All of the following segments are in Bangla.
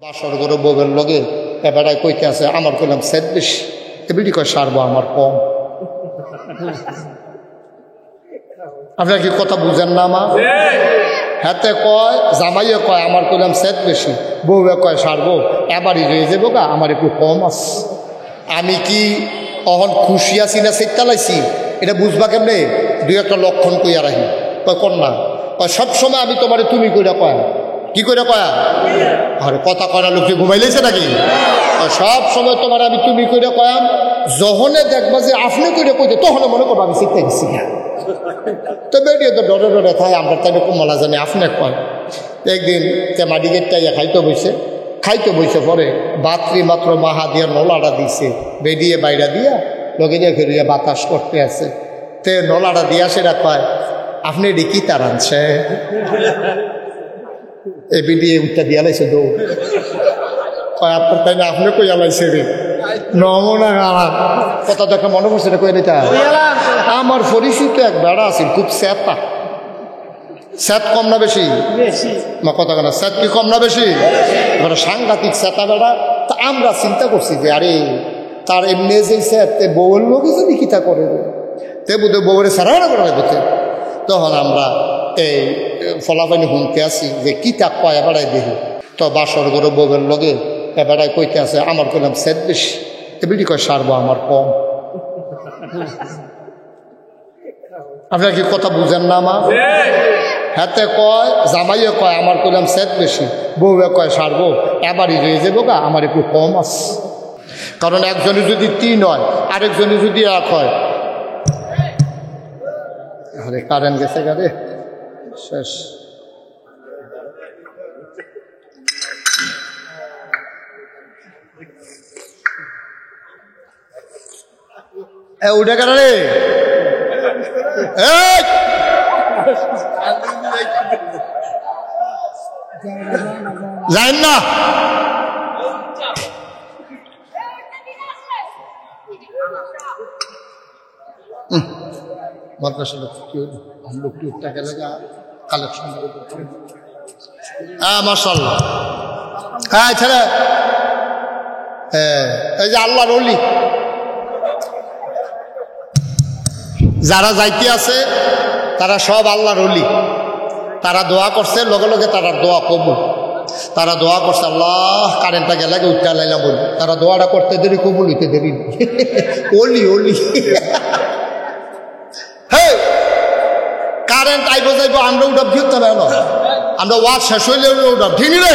বাসর গরু বউয়ের লগে এবারায় কইতে আছে আমার কইলাম সেদ বেশি এবিডি কয় সারবো আমার কম। আপনার কি কথা বুঝেন না? আমার হাতে কয় জামাইয়ে কয় আমার কইলাম সেদ বেশি, বউয়ে কয় সারবো এবারই রয়ে যাবো গা আমার একটু কম আছে। আমি কি অহন খুশি আছি না সেটালাইছি এটা বুঝবা কেমনে? দুই একটা লক্ষণ কইয়া রাখি। কয় কন্যা কয় সবসময় আমি তোমারে তুমি কইরা কয় কি করে কয়া আরে কথা কয়না লোক ঘুমাইলেছে নাকি? সব সময় তোমার আমি তুমি কইরা কয়াম, যখনে দেখবা যে আপনি কইরা কইতে তখন মনে করবো আমি শিখতে গেছি না। তো বেরিয়ে তো ডরে ডরে থাই আমরা তাই কমলা জানি আপনি কয়। একদিন মাটি গেটটাইয়া খাইতে বইছে পরে বাতরি মাত্র মাহা দিয়া নলাটা দিছে, বেরিয়ে বাইরা দিয়া লগে দিয়ে ফেরিয়া বাতাস করতে আছে। তে নলাটা দিয়া সেটা কয় আপনি এটি কি তার আনছে? এ বিডিয়ে উঠটা দিয়া লাইছে দৌ কয় আপনার তাই না আপনি কইয়া লাইছে রে নমনা আমার কথা দেখে মনে পড়ছে এটা কই নিতা। আমার পরিচিত এক বেড়া আছে খুব স্যাপা, স্যাত কম না বেশি? মা কথা কেনা স্যাত কি কম না বেশি? এবার সাংঘাতিক স্যাতা বেড়া। তা আমরা চিন্তা করছি যে আরে তার এমনি যে স্যাত বউয়ের লোকে যদি কিতা করে তে বুধ বউয়ের সারা করে লাগতে। তখন আমরা এই ফলাফানি শুনতে আসি যে কিতা কয় এবারাই দেখি। তো বাসর গরু বউয়ের লগে এবারাই কইতে আছে আমার কইলাম সেদ বেশি এবিডি কয় সারবো আমার কম। আপনার কি কথা বুঝেন না? আমার হাতে কয় জামাইয়ে কয় আমার কইলাম সেদ বেশি, বউয়ে কয় সারবো এবারই রয়ে যাবো গা আমার একটু কম আছে। কারণ একজনে যদি 3 হয় আরেকজনে যদি 1 হয়। আরে কারেন্ট গেছে গাড়ি শেষ। উঠে গেল রে যাইন না। মাদ্রাসা हम लोग की उठा के लगा कलेक्शन माशाल्लाह। হ্যাঁ ছেলে এই যে আল্লাহর ওলি যারা যাইতে আছে তারা সব আল্লাহর ওলি। তারা দোয়া করছে লগে লগে তারা দোয়া কবুল। তারা দোয়া করছে আল্লাহ কারেন্টটা গেলে উঠতে লাইলাম বলি। তারা দোয়াটা করতে দেরি কবুল হইতে দেরি ওলি ওলি। হ্যাঁ কারেন্ট আইব যাইব আমরা উঠাব ঠিক না আমরা ওয়াজ শেষ হইলে উঠাব ঠিক রে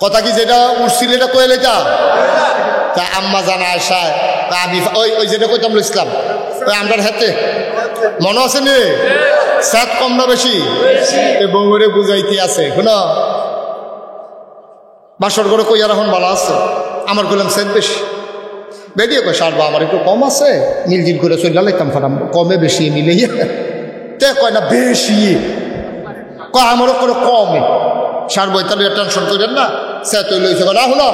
কথা কি যেটা উঠছিল এটা কয়ে লেটা তা আম্মা জানা আসায় তা আমি ওই যেটা কইতাম ইসলাম ওই আমরার হাতে মনে আছে নি সাত কম না বেশি বউরে বুঝাইতে আছে শুনো বাসর করে কইয়ার এখন ভালো আছে আমার কইলাম সেদ বেশি বেরিয়ে কয় সারবো আমার একটু কম আছে মিলজিল করে চলে লাইতাম ফাটাম কমে বেশি মিলে তে কয় না বেশি কয় আমারও করে কমে সারবো তাহলে টেনশন করেন না সে তুই লইছে না শুনো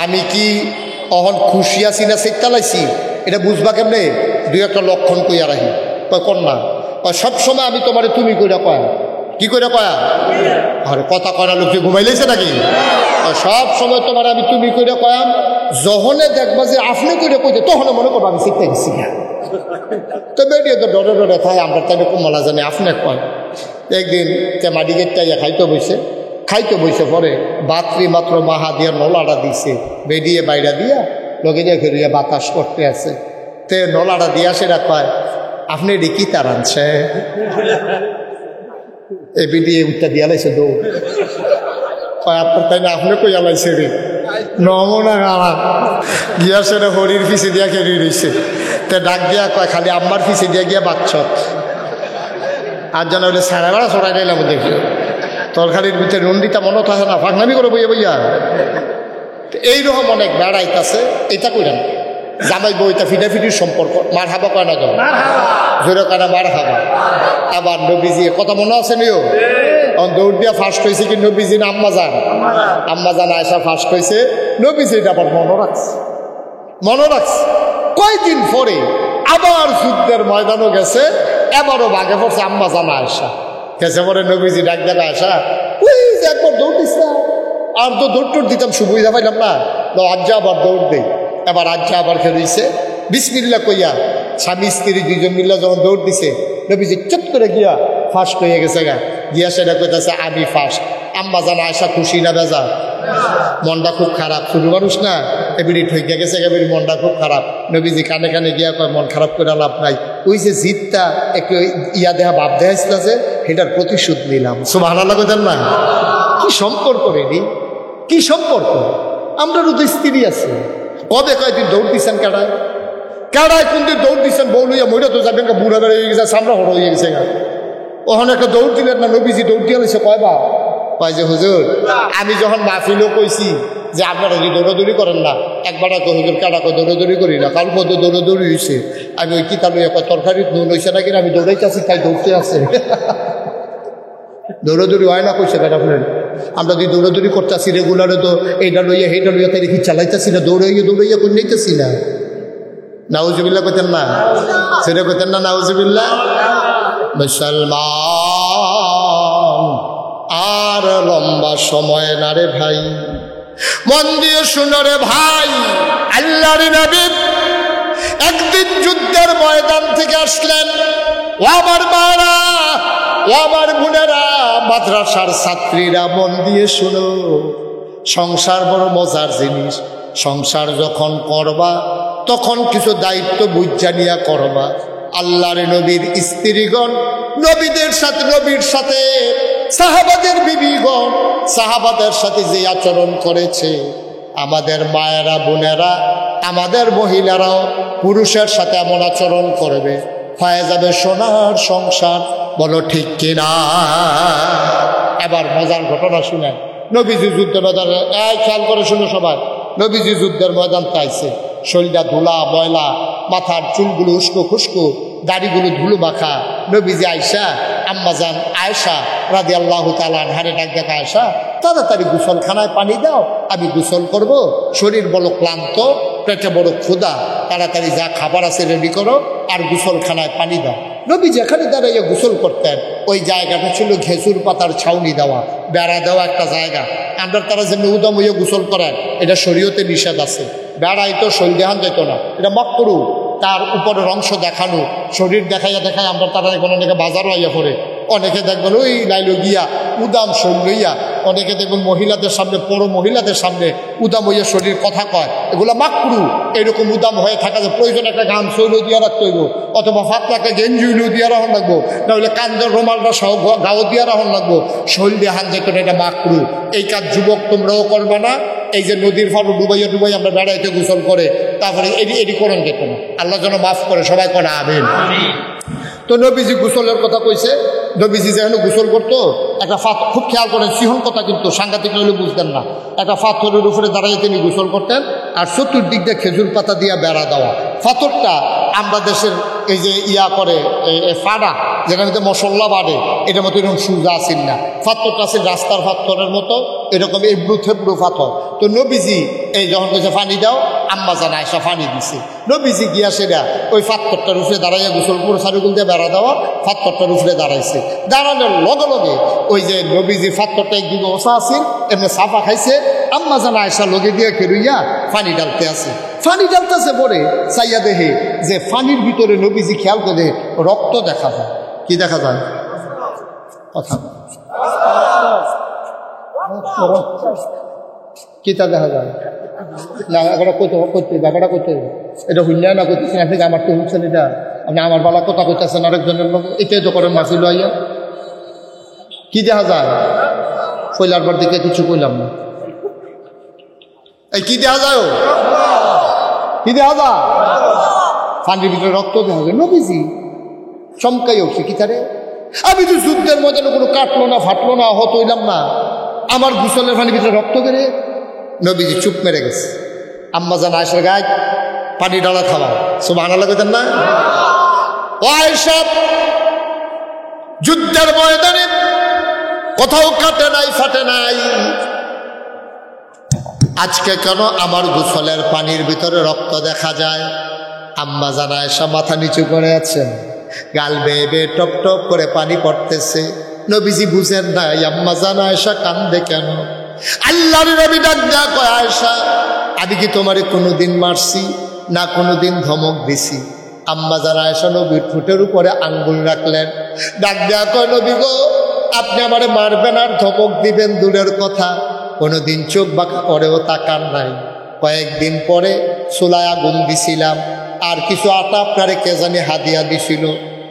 আমি কি অহন খুশি আছি না সেটালাইছি এটা বুঝবা কেমনে? দুই একটা লক্ষণ কইয়া রাখি। কয় কন্যা কয় সবসময় আমি তোমারে তুমি কইরা কয়া কি কইরা কয়া আরে কথা কয়না লোক ঘুমাইলেছে নাকি? সব সময় তোমার আমি তুমি কইরা কয়াম, যখনে দেখবা যে আপনি কইরা কইতে তখন মনে করবো আমি শিখতে গেছি না। তো বেরিয়ে তো ডরে ডরে থাই আমরা তাই কমলা জানি আপনি কয়। একদিন মাটি গেটটাইয়া খাইতে বইছে পরে বাতরি মাত্র মাহা দিয়া নলাটা দিছে, বেরিয়ে বাইরা দিয়া লগে দিয়ে ফেরিয়া বাতাস করতে আছে। তে নলাটা দিয়া সেটা কয় আপনি এটি কি তার আনছে? এ বেরিয়ে উঠটা দিয়া লাইছে দৌ কয় আপনার তাই না আপনি কইয়া লাইছে রে নমনা গালা গিয়া সেটা হরির পিছিয়ে দিয়া খেলি রয়েছে। তে ডাক দিয়া কয় খালি আম্মার পিছিয়ে দিয়া গিয়া বাচ্চ আর যেন হইলে সাড়ে বেড়া ছড়াই দিলাম দেখি তরকারির ভিতরে রন্ডিটা মনে থাকে না ফাঁকনামি করে বইয়া বইয়া। এইরকম অনেক বেড়াইতেছে এটা কইলেন জামাই বইটা ফিটাফিটির সম্পর্ক মার হাবা কয় না যাও জোরে কয় না মার হাবা। আবার নবীজি কথা মনে আছে নিও দৌড় দিয়া ফার্স্ট হয়েছে কি নবীজি না আম্মা জান আয়সা ফার্স্ট হয়েছে নবীজি এটা আবার মনে রাখছে কয়দিন পরে আবার যুদ্ধের ময়দানও গেছে এবারও ভাগে পড়ছে আম্মা জান আয়সা গেছে পরে নবীজি ডাক দেখা আয়সা ওই যে আর তো দৌড় টোড় দিতাম সুবিধা পাইলাম না, তো আজ্জা আবার দৌড় দেই। এবার আজ্জা আবার খেয়েছে বিসমিল্লাহ কইয়া স্বামী স্ত্রী দুইজন মিল্লা যখন দৌড় দিছে, নবীজি চুপ করে গিয়া ফার্স্ট হয়ে গেছে গিয়া সেটা কইতাছে আমি ফার্স্ট। আম্মা জান আয়সা খুশি না বেজা? মনটা খুব খারাপ, ছোট মানুষ না, এবিডি ঠইকে গেছে, এবিডি মনটা খুব খারাপ। নবীজি কানে কানে গিয়া কয় মন খারাপ করে লাভ নাই, ওই যে জিতটা একটু ইয়া দেহা ভাব দেখাইছিল যে সেটার প্রতিশোধ নিলাম। সুবহানাল্লাহ কইতেন না? কি সম্পর্ক রেডি, কি সম্পর্ক? আমরারও তো স্ত্রী আছে। কবে কয়দিন দৌড় দিচ্ছেন কাড়ায়, কাড়ায় কোনদিন দৌড় দিচ্ছেন? বউ লইয়া মইরা তো যাবেন, বুড়া বেড়ে হয়ে গেছে, সামরা হড় হয়ে গেছে। ওখানে একটা দৌড় দিলেন না, নবীজি দৌড় দিয়ে গেছে কয়বা? কয় যে হুজুর আমি যখন মাহফিলও কইছি যে আপনারা যদি দৌড়াদৌড়ি করেন না, একবার তো হুজুর কাটা কয় দৌড়াদৌড়ি করি না, কাল কত দৌড়াদৌড়ি হয়েছে। আমি ওই কিতা লইয়া কয় তরকারি নুন হয়েছে নাকি, আমি দৌড়াইতেছি তাই দৌড়তে আছে। দৌড়াদৌড়ি হয় না কইছে বেটা ফেলেন। আমরা যদি দৌড়াদৌড়ি করতেছি রেগুলারে, তো এইটা লইয়া সেইটা লইয়া তাই কি চালাইতেছি না, দৌড়াইয়া করে নিতেছি না। নাউজুবিল্লাহ কইতেন না? সেটা কইতেন না নাউজুবিল্লাহ? মুসলমান আর লম্বা সময় না রে ভাই, মন দিয়ে শুনো রে ভাই। আল্লাহর নবী একদিন যুদ্ধের ময়দান থেকে আসলেন। ও আমার মারা, ও আমার বোনেরা, মাদ্রাসার ছাত্রীরা, মন দিয়ে শুনো। সংসার বড় মজার জিনিস। সংসার যখন করবা তখন কিছু দায়িত্ব বুঝা নিয়া করবা। আল্লাহর নবীর স্ত্রীগণ নবীদের সাথে, নবীর সাথে সাহাবাদের বিবিগণ সাহাবাদের সাথে যে আচরণ করেছে, আমাদের মায়েরা, বোনেরা, আমাদের মহিলারাও পুরুষের সাথে এমন আচরণ করবে, হয়ে যাবে সোনার সংসার। বলো ঠিক কিনা? এবার মজার ঘটনা শুনেন। নবীজি যুদ্ধের ময়দানে, খেয়াল করে শুনো সবাই, নবীজি যুদ্ধের ময়দান পাইছে, শরীরটা ধুলা ময়লা, মাথার চুলগুলো উস্কো খুস্কো, দাড়িগুলো ধুলো মাখা। নবীজি আয়সা, আম্মাজান আয়েশা রাদিয়াল্লাহু তাআলা আনহারে ডাক দেখা, আয়েশা তাড়াতাড়ি গোসলখানায় পানি দাও, আমি গোসল করব, শরীর বড় ক্লান্ত, পেটে বড় ক্ষুধা, তাড়াতাড়ি যা খাবার আছে রেডি করো আর গোসলখানায় পানি দাও। নবী যেখানে দাঁড়াইয়া গোসল করতেন ওই জায়গাটা ছিল ঘেঁচুর পাতার ছাউনি দেওয়া, বেড়া দেওয়া একটা জায়গা। আমরা তারা যে উদম হইয়া গোসল করেন, এটা শরীয়তে নিষেধ আছে। বেড়াই তো শরীর দেখান যেত না, এটা মাকরুহ। তার উপরের অংশ দেখানো, শরীর দেখাইয়া দেখায় আমরা তারা এখন অনেকে বাজারও আইয়া পড়ে, অনেকে দেখবেন ওই লাইলো গিয়া উদাম শরীর লইয়া, অনেকে দেখবেন মহিলাদের সামনে, বড় মহিলাদের সামনে উদাম হইয়া শরীর কথা কয়, এগুলো মাকরুহ। এরকম উদাম হয়ে থাকা যে প্রয়োজন একটা গান শৈল দিয়া রাখতে হইব, অথবা ফাতলাকে গেঞ্জি উইলু দিয়া রাখন লাগবো, নাহলে কান্দের রোমালটা সহ গাও দিয়া রাখন লাগবো, শৈল দিয়ে হান যেত, এটা মাকরুহ। এই কাজ যুবক তোমরাও করবে না। এই যে নদীর ফালু ডুবাইয়া ডুবাই আমরা বেড়াইতে গোসল করে, তারপরে এটি করেন যেত না। আল্লাহ যেন মাফ করে, সবাই করে আমিন। তো নবীজি গোসলের কথা কইছে। নবীজি যেখানে গোসল করতো, একটা খুব খেয়াল করেন, সিহন কথা কিন্তু সাংঘাতিক হলে বুঝতেন না, একটা পাথরের উপরে দাঁড়াইয়ে তিনি গোসল করতেন, আর চতুর্দিক দিয়ে খেজুর পাতা দিয়া বেড়া দেওয়া। পাথরটা আমরা দেশের এই যে ইয়া করে ফাড়া, যেখানে মশলা বাড়ে, এটার মতো এরকম সুজা আসেন না, পাথরটা আছে রাস্তার পাথরের মতো, এরকম এবড়ু থেবড়ু পাথর। তো নবীজি এই যখন কইছে পানি দাও, আম্মা জান আয়েশা পানি দিছে। নবীজি গিয়া সেটা ওই পাথরটার উপরে দাঁড়াইয়া গোসল করে সারিগুল দিয়ে বেড়া দেওয়া, পাথরটার উপরে দাঁড়াইছে। দাঁড়ানোর লগে লগে ওই যে নবীজি পাথরটা একদিকে ওসা আসেন, এমনি সাফা খাইছে, আম্মা জান আয়েশা লগে দিয়ে খেলুইয়া পানি ডালতে আছে। পানি ডালতেছে পরে চাইয়া দেখে যে পানির ভিতরে নবীজি খেয়াল করে রক্ত দেখা যায়। কি দেখা যায়? কথা কিতা দেখা যায় না, করতে ব্যাপারটা করতে, এটা হুইল্লা না করতেছেন আপনি, আমার তো হচ্ছেন এটা, আপনি আমার বেলা কথা করতেছেন আরেকজনের লোক, এটাই তো করেন মাসিল আইয়া। কি দেখা যায়? কইলার পর দিকে কিছু কইলাম না। এই কি দেখা যায়? কি দেখা যায়? পানির ভিতরে রক্ত দেখা যায়। নবীজি চমকাই উঠছে, কি তারে আমি তো যুদ্ধের ময়দানে কোনো কাটলো না, ফাটলো না, আহত হইলাম না, আমার গোসলের পানির ভিতরে রক্ত বেড়ে। নবীজি চুপ মেরে গেছে। আম্মা জান আয়েশার গায়ে পানি ডালা খাওয়া, সুবহানাল্লাহ কইতেন না? ও আয়েশা, যুদ্ধের ময়দানে কোথাও কাটে নাই, ফাটে নাই, আজকে কেন আমার গোসলের পানির ভিতরে রক্ত দেখা যায়? আম্মা জান আয়েশা মাথা নিচু করে আছেন, গাল বেয়ে বেয়ে টপ টপ করে পানি পড়তেছে। নবীজি বুঝেন নাই আম্মা জান আয়েশা কান্দে কেন। আল্লাহর নবী ডাক দেয়া কয়, আয়েশা আমি কি তোমারে কোনোদিন মারছি না কোনোদিন ধমক দিছি? আম্মা যারা আয়েশা নবীর ঠোঁটের উপরে আঙ্গুল রাখলেন, ডাক দেয়া কয়, নবী গো আপনি আমারে মারবেন আর ধমক দিবেন দূরের কথা, কোনোদিন চোখ বাঁকা করেও তাকান নাই। কয়েকদিন পরে চুলায় আগুন দিছিলাম, আর কিছু আটা আপনারে কে জানি হাদিয়া দিছিল,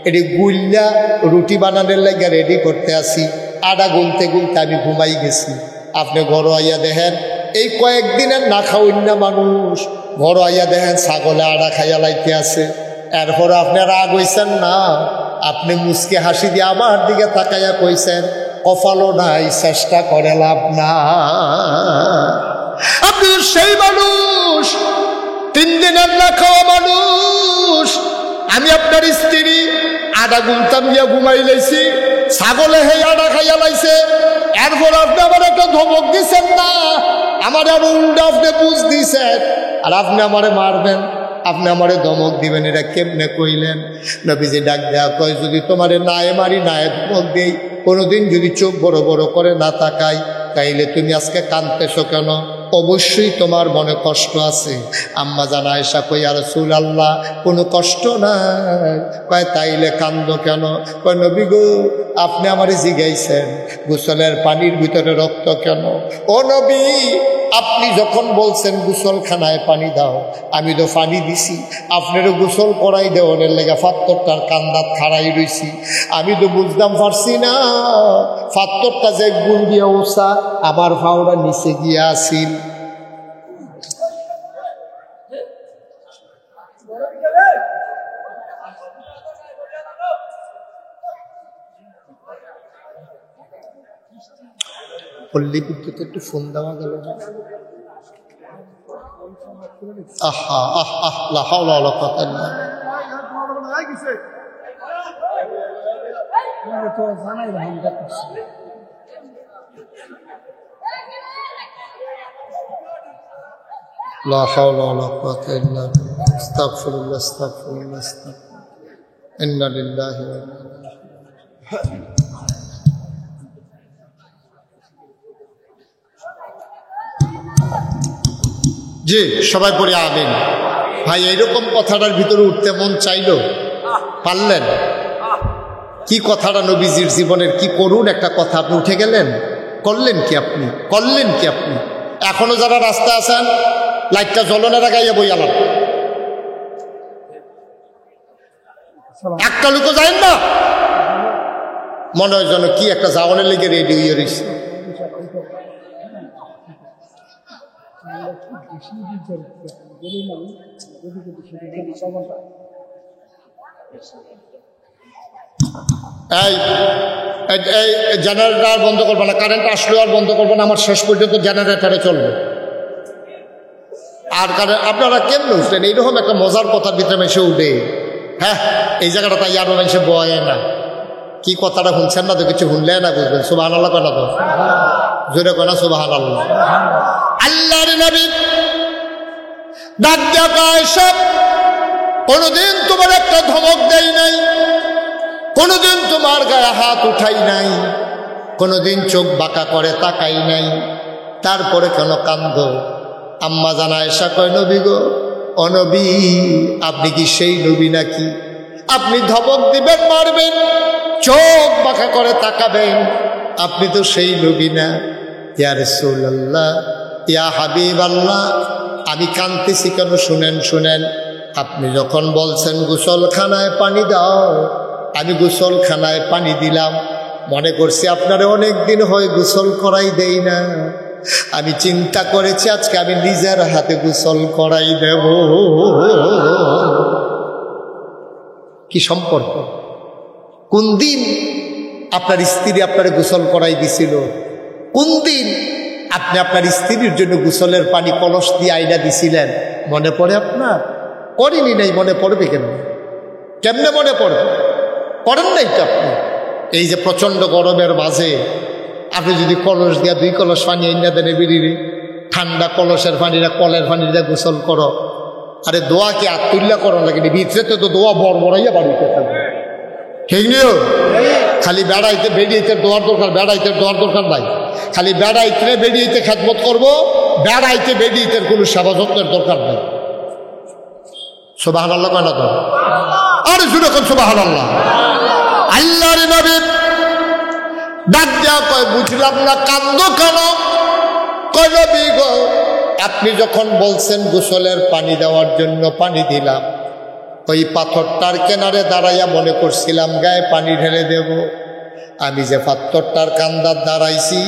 এটি গুল্লা রুটি বানানোর লাগে রেডি করতে আসি, আটা গুলতে গুলতে আমি ঘুমাই গেছি। আপনি ঘর আইয়া দেখেন এই কয়েকদিনের না খাওয়াইনা মানুষ, ঘর আইয়া দেখেন ছাগলে আটা খাইয়া লাইতে আছে। এরপর আপনি রাগ হইছেন না, আপনি মুচকে হাসি দিয়ে আমার দিকে তাকাইয়া কইছেন, কপালও নাই চেষ্টা করে লাভ না। আপনি সেই মানুষ, 3 দিনের না খাওয়া মানুষ। আমি আপনার স্ত্রী আটা গুলতাম গিয়া ঘুমাই লাইছি, ছাগলে হে আটা খাইয়া লাইছে, এরপর আপনি আমার একটা ধমক দিচ্ছেন না, আমার আর উল্টা আপনি বুঝ দিছেন, আর আপনি আমারে মারবেন, আপনি আমারে ধমক দিবেন, এটা কেমনে কইলেন? নবীজি ডাক দেয়া কয়, যদি তোমারে নায়ে মারি নায়ে ধমক দেই, কোনোদিন যদি চোখ বড় বড় করে না তাকাই, তাইলে তুমি আজকে কাঁদতেছো কেন? অবশ্যই তোমার মনে কষ্ট আছে। আম্মা জান আয়েশা কই, ইয়া রাসূলুল্লাহ কোনো কষ্ট নাই। কয় তাইলে কান্দো কেন? কয় নবী গো আপনি আমারে জিগাইছেন গোসলের পানির ভিতরে রক্ত কেন? ও নবী আপনি যখন বলছেন গোসলখানায় পানি দাও, আমি তো পানি দিছি, আপনারও গোসল করাই দেওয়ানের লেগে ফাত্তরটার কান্দাত খাড়াই রইছি। আমি তো বুঝতাম পারছি না ফাত্তরটা যে গুল দিয়া ওসা আমার ফাওড়া নিচে গিয়া আসিল। পল্লী বিদ্যুৎ একটু ফোন দেওয়া গেল না? আহা আহ আহ লা হাওলা ওয়ালা কুওয়াতা ইল্লা বিল্লাহ। লা হাওলা ওয়ালা কুওয়াতা ইল্লা বিল্লাহ। আস্তাগফিরুল্লাহ আস্তাগফিরুল্লাহ আস্তাগফিরুল্লাহ। ইন্না লিল্লাহি ওয়া ইন্না ইলাইহি রাজিউন। জি সবাই পড়ে আমিন। ভাই এইরকম কথাটার ভিতরে উঠতে মন চাইল, পারলেন? কি কথাটা নবীজির জীবনের কি করুন একটা কথা, আপনি উঠে গেলেন, করলেন কি আপনি, করলেন কি আপনি? এখনো যারা রাস্তায় আছেন লাইটটা জ্বলনের গাইয়া বই আলাম, একটা লোকও যায় না, মনে হয় যেন কি একটা যাওয়ানের লেগে রেডি হয়ে রয়েছে। এই জেনারেটর বন্ধ করবে না, কারেন্ট আসলেও আর বন্ধ করবে না, আমার শেষ পর্যন্ত জেনারেটরে চলবে। আর কারণ আপনারা কেমন উঠলেন? এইরকম একটা মজার কথার ভিতরে মেশে উঠে, হ্যাঁ এই জায়গাটা তাই আরো মেশে বয় না। কি কথাটা শুনছেন না তো, কিছু শুনলে না বুঝবেন। সুবহানাল্লাহ কয় না তো, জোরে কয় না সুবহানাল্লাহ। আল্লাহর নবী ডাক দেয়া কয়, সব কোনোদিন তোমার একটা ধমক দেই নাই, কোনোদিন তোমার গায়ে হাত উঠাই নাই, কোনোদিন চোখ বাঁকা করে তাকাই নাই, তারপরে কেন কান্দ? আম্মা জান আয়েশা কয়, নবী গো ও নবী আপনি কি সেই নবী নাকি? আপনি ধমক দিবেন, মারবেন, চোখ বাঁকা করে তাকাবেন, আপনি তো সেই নবী না? ইয়া রাসূলুল্লাহ ইয়া হাবিবাল্লাহ আমি কাঁদতেছি কেন শুনেন শুনেন। আপনি যখন বলছেন গোসলখানায় পানি দাও, আমি গোসলখানায় পানি দিলাম, মনে করছি আপনারে অনেক দিন হয় গোসল করাই দেই না, আমি চিন্তা করেছি আজকে আমি নিজের হাতে গোসল করাই দেব। কি সম্পর্ক? কোন দিন আপনার স্ত্রী আপনার গোসল করাই দিছিল? কোন দিন আপনি আপনার স্ত্রীর জন্য গোসলের পানি কলস দিয়ে আইনা দিছিলেন? মনে পড়ে আপনার? করেনি নাই, মনে পড়বে কেন? কেমনে মনে পড়বে? করেন নাই তো আপনি। এই যে প্রচণ্ড গরমের মাঝে আপনি যদি কলস দিয়া 2 কলস পানি আইনা দেন, বেরিয়ে ঠান্ডা কলসের পানিটা কলের পানি দিয়ে গোসল করো, আরে দোয়া কি আত্মুল্লা করো লাগে? ভিতরে তো দোয়া বড় বড়াইয়া বাড়িতে থাকবে, ঠিক নিও? খালি বেড়াইতে বেরিয়েতে দোয়ার দরকার, বেড়াইতে দোয়ার দরকার নাই। খালি বেড়াইতে বেরিয়েতে খেদমত করব, বেড়াইতে বেরিয়েতে কোনো সেবা যত্নের দরকার নেই। সুবহানাল্লাহ কয় না তো? আর জুড়ে কোন সুবহানাল্লাহ। আল্লাহর নবী ডাক দেয়া কয়, বুঝলাম না কান্দো কেন? কয় নবী গো, আপনি যখন বলছেন গোসলের পানি দেওয়ার জন্য পানি দিলাম, ওই পাথরটার কিনারে দাঁড়াইয়া মনে করছিলাম গায়ে পানি ঢেলে দেব। আমি যে পাথরটার কান্দার দাঁড়াইছি,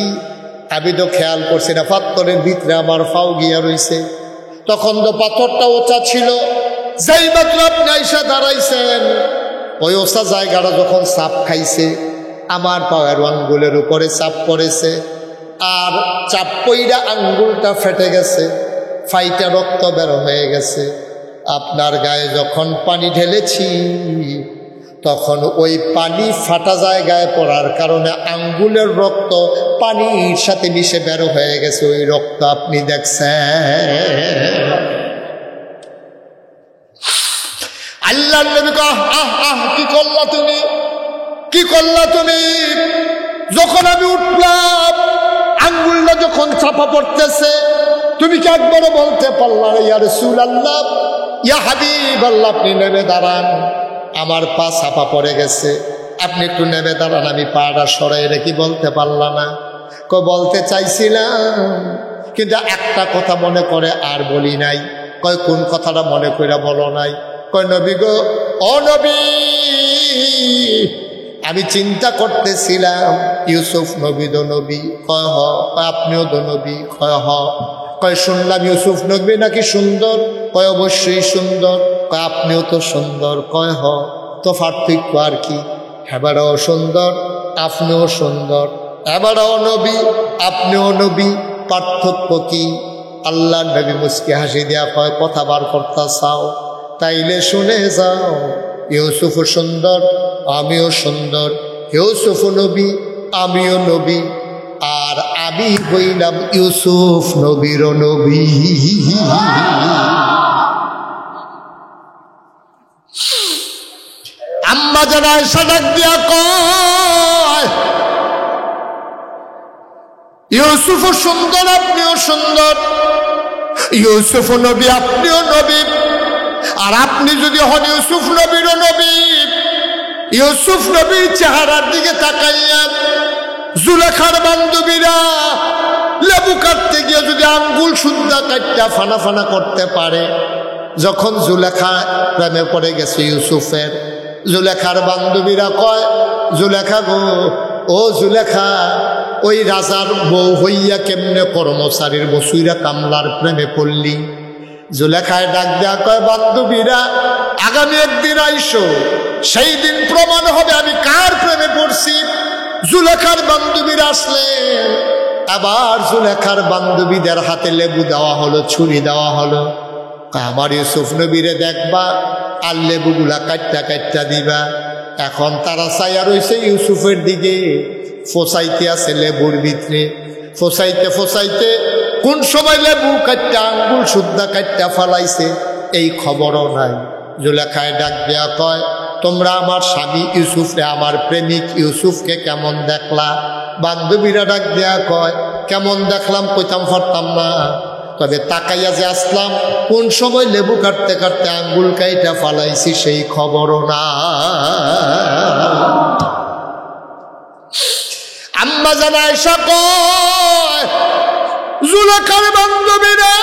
আমি তো খেয়াল করছি না পাথরের ভিতরে আমার ফাও গিয়া রইছে। তখন তো পাথরটা ওচা ছিল, যেই মাত্র আপনি আইসা দাঁড়াইছেন, ওই ওচা জায়গাটা যখন চাপ খাইছে, আমার পায়ের আঙ্গুলের উপরে চাপ পড়েছে, আর চাপ পইরা আঙ্গুলটা ফেটে গেছে, ফাইটা রক্ত বের হয়ে গেছে। আপনার গায়ে যখন পানি ঢেলেছি, তখন ওই পানি ফাটা জায়গায় পড়ার কারণে আঙ্গুলের রক্ত পানির সাথে মিশে বের হয়ে গেছে। ওই রক্ত আপনি দেখছেন। আল্লাহর নবী কয়, আহ আহ, কি করলা তুমি, কি করলা তুমি? যখন আমি উঠলাম, আঙ্গুলটা যখন চাপা পড়তেছে, তুমি কি একবারও বলতে পারলা না ইয়া রাসূলুল্লাহ, ইয়া হাবিবাল্লাহ, আপনি নেমে দাঁড়ান, আমার পা চাপা পড়ে গেছে, আপনি একটু নেমে দাঁড়ান, আমি পাটা সরাই রেখে বলতে পারলাম না? বলতে চাইছিলাম, কিন্তু একটা কথা মনে করে আর বলি নাই। কয় কোন কথাটা মনে করে বলো নাই? কয় নবী গো, ও নবী, আমি চিন্তা করতেছিলাম ইউসুফ নবী দো নবী। কয় হ। আপনিও দো নবী? কয় হ। কয় শুনলাম ইউসুফ নবী নাকি সুন্দর। কয় অবশ্যই সুন্দর। কয় আপনিও তো সুন্দর। কয় হ। তো পার্থক্য আর কি? এবারও সুন্দর, আপনিও সুন্দর, এবারও নবী, আপনিও নবী, পার্থক্য কি? আল্লাহ নবী মুস্কি হাসি দেয়া কয়, কথা বার করতে চাও তাইলে শুনে যাও, ইউসুফ সুন্দর, আমিও সুন্দর, ইউসুফ নবী, আমিও নবী, আর আমি হইলাম ইউসুফ নবীর নবী। আম্মা জানা আয়েশা ডাক দিয়া কয়, ইউসুফ সুন্দর, আপনিও সুন্দর, ইউসুফ নবী, আপনিও নবী, আর আপনি যদি হন ইউসুফ নবীর নবী, ইউসুফ নবীর চেহারার দিকে তাকাইয়া জুলেখার বান্ধবীরা লেবু কাটতে গিয়ে যদি আঙ্গুল সুন্দা কাটটা ফানা ফানা করতে পারে, যখন জুলেখা প্রেমে পড়ে গেছে ইউসুফের, জুলেখার বান্ধবীরা কয়, জুলেখা গো, ও জুলেখা, ওই রাজার বউ হইয়া কেমনে কর্মচারীর বসুইরা কামলার প্রেমে পড়লি? জুলেখায় ডাক দেয়া কয়, বান্ধবীরা, আগামী একদিন আইসো, সেই দিন প্রমাণ হবে আমি কার প্রেমে পড়ছি। জুলেখার বান্ধবীরা আসলেন, আবার জুলেখার বান্ধবীদের হাতে লেবু দেওয়া হলো, ছুরি দেওয়া হলো। আমার ইউসুফ নবীরে দেখবা আর লেবুগুলা কাটটা কাটটা দিবা। এখন তারা চাইয়া রয়েছে ইউসুফের দিকে, ফোসাইতে আছে লেবুর ভিতরে, ফোসাইতে ফোসাইতে কোন সময় লেবু কাটটা আঙ্গুল সুদ্ধা কাটটা ফালাইছে এই খবরও নাই। জুলেখায় ডাক দেয়া কয়, তোমরা আমার স্বামী ইউসুফে, আমার প্রেমিক ইউসুফকে কেমন দেখলা? বান্ধবীরা ডাক দেয়া কয়, কেমন দেখলাম কইতাম পারতাম না, তবে তাকাইয়া যে আসলাম, কোন সময় লেবু কাটতে কাটতে আঙ্গুল কাইটা ফালাইছি সেই খবরও না। আম্মা জানা আয়েশা কয়, জুলেখার বান্ধবীরা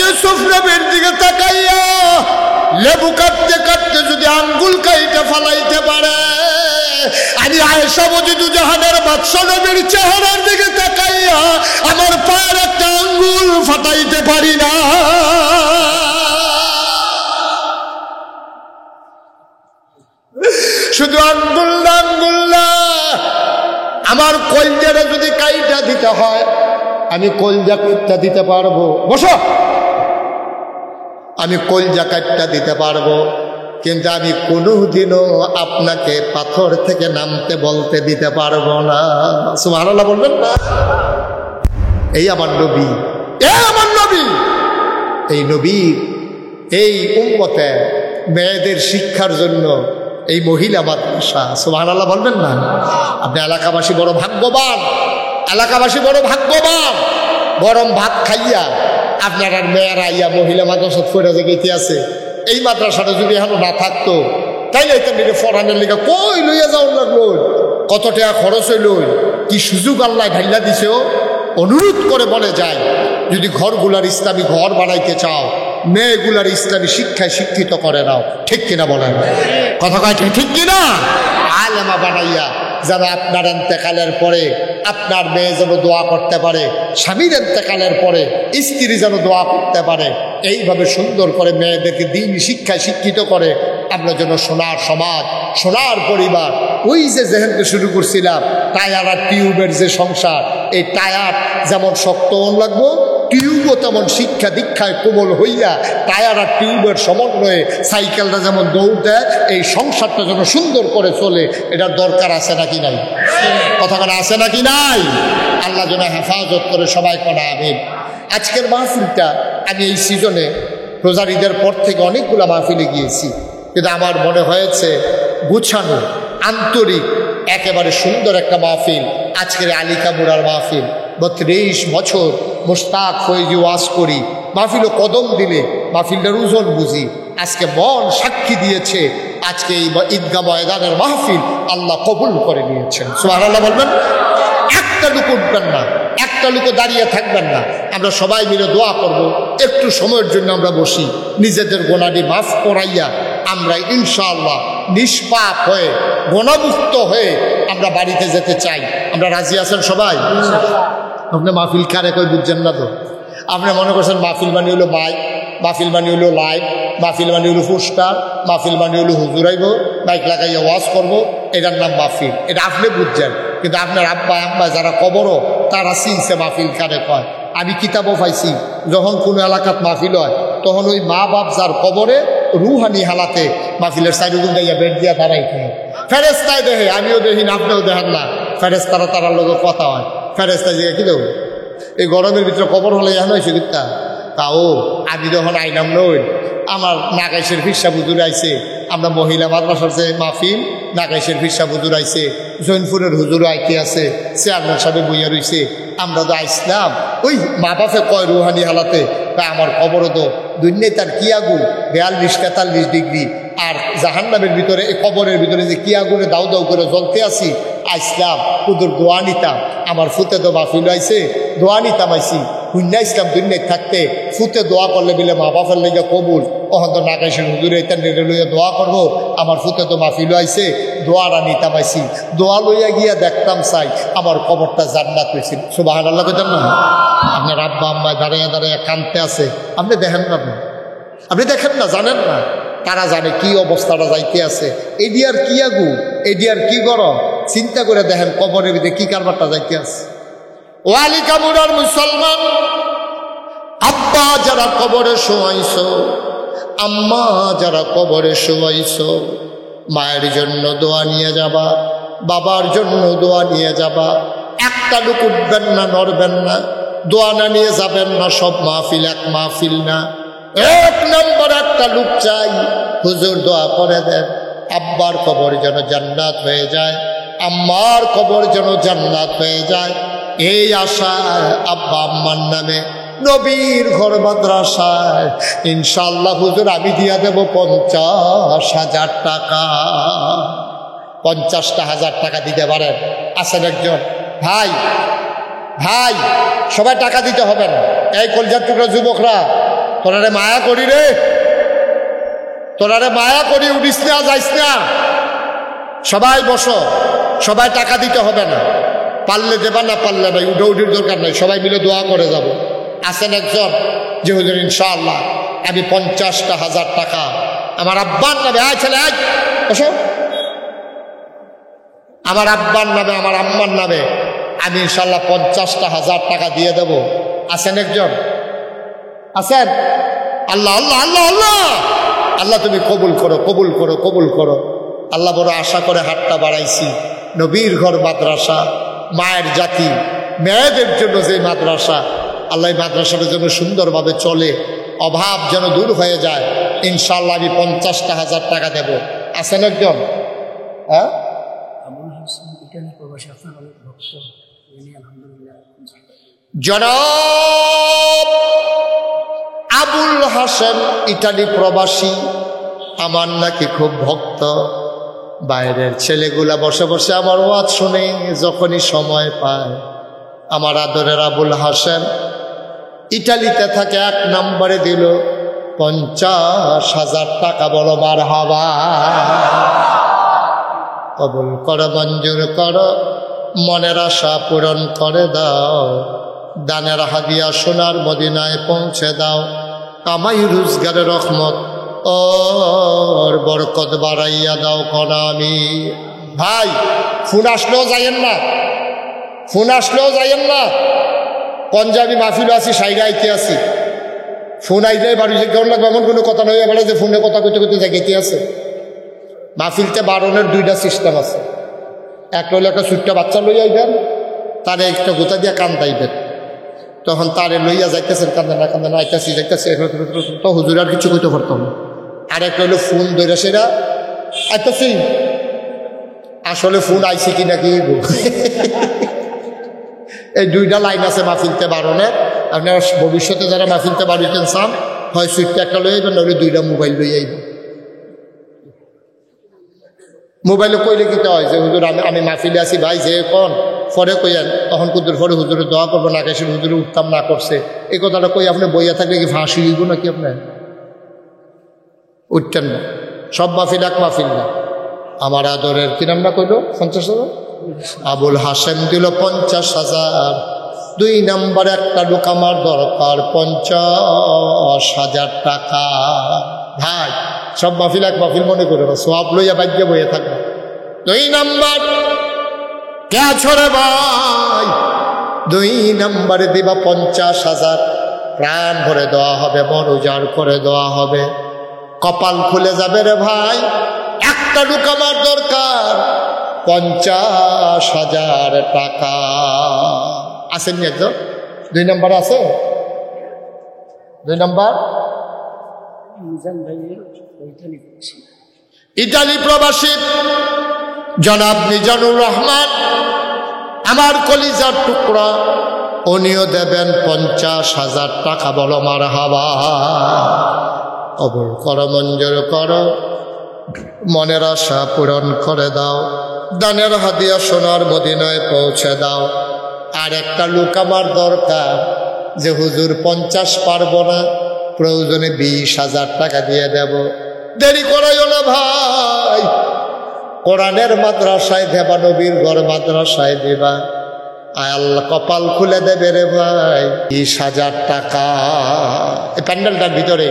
ইউসুফ নবীর দিকে তাকাইয়া লেবু কাটতে কাটতে যদি আঙ্গুল কাইটা ফালাইতে পারে, আমি আয়েশা বদিদু জাহানের বাদশা নবীর চেহারার দিকে তাকাইয়া আমার পায়ের একটা আঙ্গুল ফাটাইতে পারি না। শুধু আঙ্গুল না, আঙ্গুল না, আমার কলজাটা যদি কাইটা দিতে হয়, আমি কলজা কাইটা দিতে পারবো। বসো, আমি কলজা কাইটা দিতে পারবো, কিন্তু আমি কোনোদিনও আপনাকে পাথর থেকে নামতে বলতে দিতে পারবো না। সুবহানাল্লাহ বলবেন না? এই আমার নবী, এই আমার নবী, এই নবী, এই উম্মতে মেয়েদের শিক্ষার জন্য এই মহিলা মাদ্রাসা। সুবহানাল্লাহ বলবেন না? আপনি এলাকাবাসী বড় ভাগ্যবান, এলাকাবাসী বড় ভাগ্যবান। গরম ভাত খাইয়া আপনার আর মেয়েরা ইয়া মহিলা মাদ্রাসা ফেরা যে গেতে আছে। এই মাদ্রাসাটা যদি এখন না থাকতো তাইলে এটা মেরে ফরানের লিগা কই লইয়া যাওয়ার লাগলো, কত টাকা খরচ হইল, কি সুযোগ আল্লাহ ঢাইলা দিছে। অনুরোধ করে বলে যায়, যদি ঘরগুলার ইসলামী ঘর বানাইতে চাও, মেয়েগুলার ইসলামী শিক্ষায় শিক্ষিত করে নাও। ঠিক কিনা বলেন? কথা কয় ঠিক কিনা? আলেমা বানাইয়া যেন আপনার এন্তেকালের পরে আপনার মেয়ে যেন দোয়া করতে পারে, স্বামীর এন্তেকালের পরে স্ত্রী যেন দোয়া করতে পারে। এইভাবে সুন্দর করে মেয়েদেরকে দিন শিক্ষায় শিক্ষিত করে আমরা যেন সোনার সমাজ, সোনার পরিবার। ওই যে যেহেতু শুরু করছিলাম টায়ার আর টিউবের যে সংসার, এই টায়ার যেমন শক্ত লাগবো, টিউবও তেমন শিক্ষা দীক্ষায় কোমল হইয়া টায়ার আর টিউবের সমন্বয়ে সাইকেলটা যেমন দৌড় দেয়, এই সংসারটা যেন সুন্দর করে চলে, এটার দরকার আছে নাকি নাই? কথা বলা আছে নাকি নাই? আল্লাহ যেন হেফাজত করে সবাই করা আমিন। আজকের মাহফিলটা আমি এই সিজনে রোজার ঈদের পর থেকে অনেকগুলো মাহফিলে গিয়েছি, কিন্তু আমার মনে হয়েছে গুছানো, আন্তরিক, একেবারে সুন্দর একটা মাহফিল আজকের আলিকামুরার মাহফিল। 32 বছর মুস্তাক হয়ে যে ওয়াজ করি, মাহফিলও কদম দিলে মাহফিলটার ওজন বুঝি। আজকে মন সাক্ষী দিয়েছে, আজকে এই ঈদগাহ ময়দানের মাহফিল আল্লাহ কবুল করে নিয়েছেন। সুবহানাল্লাহ বলবেন? একটা লোক উঠবেন না, একটা লোক দাঁড়িয়ে থাকবেন না, আমরা সবাই মিলে দোয়া করব। একটু সময়ের জন্য আমরা বসি, নিজেদের গোনাটি মাফ করাইয়া আমরা ইনশাআল্লাহ নিষ্পাপ হয়ে গোনামুক্ত হয়ে আমরা বাড়িতে যেতে চাই। আমরা রাজি আছেন সবাই? আপনি মাহফিল কারে কই বুঝছেন না তো? আপনি মনে করছেন মাহফিল মানে হলো মাইক, মাহফিল মানে হলো লাইভ, মাহফিল মানে হলো পোস্টার, মাহফিল মানে হলো হুজুরাইব, মাইক লাগাইয়া ওয়াজ করবো, এটার নাম মাহফিল। এটা আপনি বুঝছেন, কিন্তু আপনার আব্বা আম্মা যারা কবরও তারা চিনছে মাহফিল কারে কয়। আমি কিতাবও পাইছি, যখন কোনো এলাকাত মাহফিল হয় তখন ওই মা বাপ যার কবরে রুহানি হালাতে মাহফিলের সাইডুগুন গাইয়া বেড দিয়া দাঁড়াইতে ফেরেস্তায় দেখে, আমিও দেখি না, আপনিও দেখেন না, ফেরেস্তারা তারার লোক কথা হয়। ফেরেস্তা জিজ্ঞা কি দেবো, এই গরমের ভিতরে কবর হলে এখন হয়েছে কিতা? তাও আমি যখন আইনাম নই, আমার নাগাইশের ফিরসা বুজুর আইছে, আমরা মহিলা মাদ্রাসার যে মাহফিল, নাগাইশের ফিরসা বুজুর আইছে, জৈনপুরের হুজুর আইতে আছে, চেয়ারম্যান সাহেব বইয়া রইছে, আমরা তো আইসলাম। ওই মা বাপে কয় রুহানি হালাতে, আমার খবরও তো দুনিয়ায় তার কি আগুন 42-43 ডিগ্রি, আর জাহান্নামের ভিতরে এই কবরের ভিতরে যে কি আগুনে দাউ দাউ করে জ্বলতে আসি। আইসলাম হুজুর দোয়া নিতাম, আমার ফুতে তো মাহফিল আইছে, দোয়া নিতাম আইসি হুন্না ইসলাম দুনিয়ায় থাকতে ফুতে দোয়া করলে বিলে মা বাপের লেগে কবুল। তখন তো নাগাইশের হুজুরে এটা নেড়ে লইয়া দোয়া করবো, আমার ফুতে তো মাহফিল আইছে, দোয়ারা নিতাম আইসি, দোয়া লইয়া গিয়া দেখতাম চাই আমার কবরটা জান্নাত হয়েছিল। সুবহানাল্লাহ কইতেন না? আপনার আব্বা আম্মা দাঁড়িয়ে দাঁড়িয়ে কাঁদতে আছে, আপনি দেখেন না? আপনি দেখেন না, জানেন না? তারা জানে কি অবস্থাটা যাইতে আছে, এডি আর কি আগু, এডি আর কি গরম। চিন্তা করে দেখেন কবরের ভিতরে কি কারবারটা যাইতে আছে। ওয়ালিকামুরার মুসলমান, আব্বা যারা কবরে শোয়াইছ, আম্মা যারা কবরে শোয়াইছ, মায়ের জন্য দোয়া নিয়ে যাবা, বাবার জন্য দোয়া নিয়ে যাবা। একটা লোক উঠবেন না, নড়বেন না, দোয়া না নিয়ে যাবেন না। সব মাহফিল এক মাহফিল না, 1 নম্বর একটা লোক চাই, হুজুর দোয়া করে দেন আব্বার কবর যেন জান্নাত হয়ে যায়, আম্মার কবর যেন জান্নাত হয়ে যায়। এই আশায় আব্বা আম্মার নামে নবীর ঘর মাদ্রাসায় ইনশাআল্লাহ হুজুর আমি দিয়া দেব 50,000 টাকা। 50,000 টাকা দিতে পারেন? আছেন একজন ভাই? ভাই সবাই টাকা দিতে হবে না। এই কলজার টুকরা যুবকরা, তোরারে মায়া করি রে, তোরারে মায়া করি, উঠিস না, যাইস না, সবাই বসো, সবাই টাকা দিতে হবে না, পারলে দেবা, না পারলে নাই, উঠির দরকার নাই, সবাই মিলে দোয়া করে যাব। আছেন একজন যে হুজুর ইনশাআল্লাহ আমি 50,000 টাকা আমার আব্বার নামে, আয় ছেলে আয় বসো, আমার আব্বার নামে আমার আম্মার নামে আমি ইনশাআল্লাহ 50,000 টাকা দিয়ে দেব। আছেন একজন? আছেন? আল্লাহ আল্লাহ আল্লাহ আল্লাহ আল্লাহ তুমি কবুল করো, কবুল করো, কবুল করো। আল্লাহ বড় আশা করে হাতটা বাড়াইছি। নবীর ঘর মাদ্রাসা, মায়ের জাতি, মেয়েদের জন্য যে মাদ্রাসা, আল্লাহ এই মাদ্রাসাটার জন্য সুন্দরভাবে চলে, অভাব যেন দূর হয়ে যায়। ইনশাআল্লাহ আমি 50,000 টাকা দেব। আছেন একজন? হ্যাঁ জনাব আবুল হাসেম ইটালি প্রবাসী আমার নাকি খুব ভক্ত। বাইরের ছেলেগুলা বসে বসে আমার ওয়াজ শুনে যখনই সময় পায়। আমার আদরের আবুল হাসেম ইটালিতে থাকে, 1 নম্বরে দিল 50,000 টাকা। বলো মারহাবা। কবুল করো, মঞ্জুর করো, মনের আশা পূরণ করে দাও। দানের হাদিয়া সোনার মদিনায় পৌঁছে দাও। কামাই রোজগারের রহমত ওর বরকত বাড়াইয়া দাও কোনা আমি। ভাই ফোন আসলেও যাইয়েন না, ফোন আসলেও যাইয়েন না। পঞ্জাবি মাহফিল আছি, সাইডে আইতে আছি, ফোন আইলে বাড়ি যে কেমন লাগবে এমন কোনো কথা নয়। বলে যে ফোনে কথা কইতে কইতে জায়গাতে আছে। মাহফিলতে বারণের 2টা সিস্টেম আছে। একটা হলো একটা ছোট্ট বাচ্চা লইয়া আইবেন, তারে একটা গোতা দিয়া কান্দাইবেন। তখন তারে লইয়া যাইতেছেন, কান্দে না আইতাছি যাইতেছে, তো হুজুর আর কিছু কইতে পারতাম না। আর একটা হলো ফোন ধরে সেরা আইতাছি, আসলে ফোন আইসি কিনা কি। এই 2টা লাইন আছে মাহফিলতে বারণের। আপনারা ভবিষ্যতে যারা মাহফিলতে বাড়িতেন চান, হয় সুইটটা একটা লই আইবেন, নইলে 2টা মোবাইল লই আইবেন। মোবাইলে কইলে কিতা হয় যে হুজুর আমি মাহফিলে আছি ভাই, যে কোন পরে কইয়ান, তখন কুদুর পরে হুজুরে দোয়া করবো না, গেছেন হুজুরে উঠতাম না করছে, এই কথাটা কই আপনি বইয়া থাকলে কি ফাঁসি হইব নাকি? আপনার উঠতেন না। সব মাহফিল এক মাহফিল না। আমার আদরের কি নাম না কইল 50,000। আবুল হাসেম দিল 50,000। 2 নম্বরে একটা লোক আমার দরকার 50,000 টাকা। ভাই সব মাহফিল এক মাহফিল মনে করে না, সব লইয়া বাজ্যে বইয়ে থাকবে। 2 নম্বর কে ছড়ে ভাই, 2 নম্বরে দিবা 50,000। প্রাণ ভরে দেওয়া হবে, মন উজাড় করে দেওয়া হবে, কপাল খুলে যাবে রে ভাই। একটা লোক আমার দরকার 50,000 টাকা। আসেননি একজন? 2 নম্বর আছে? 2 নম্বর ইটালি প্রবাসী জনাব মিজানুর রহমান, আমার কলিজার টুকরা, উনিও দেবেন 50,000 টাকা। বলো মারহাবা। কবুল করো, মঞ্জুর করো, মনের আশা পূরণ করে দাও। দানের হাদিয়া সোনার মদিনায় পৌঁছে দাও। আর একটা লোক আমার দরকার যে হুজুর 50 পারবো না, প্রয়োজনে 20,000 টাকা দিয়ে দেব। দেরি করাইও না ভাই। কোরআনের মাদ্রাসায় দেবা, নবীর ঘর মাদ্রাসায় দেবা। আল্লাহ কপাল খুলে দেবে রে ভাই। 20,000 টাকা এই প্যান্ডেলটার ভিতরে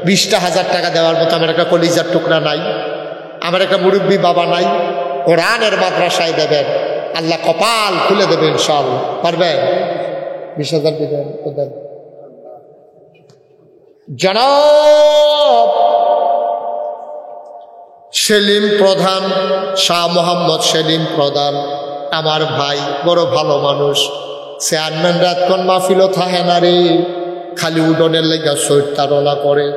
20,000 টাকা দেওয়ার মতো আমার একটা কলিজার টুকরা নাই, আমার একটা মুরব্বী বাবা নাই। কোরআনের মাদ্রাসায় দেবেন, আল্লাহ কপাল খুলে দেবে ইনশাআল্লাহ। পারবেন? 20,000 দিবেন। জনাব সেলিম প্রধান, শাহ মোহাম্মদ সেলিম প্রধান আমার ভাই, বড় ভালো মানুষ। চেয়ারম্যান রাতক্ষণ মাহফিলও থাকে না রে, খালি উডনের লেগা সৈর তারলা করে।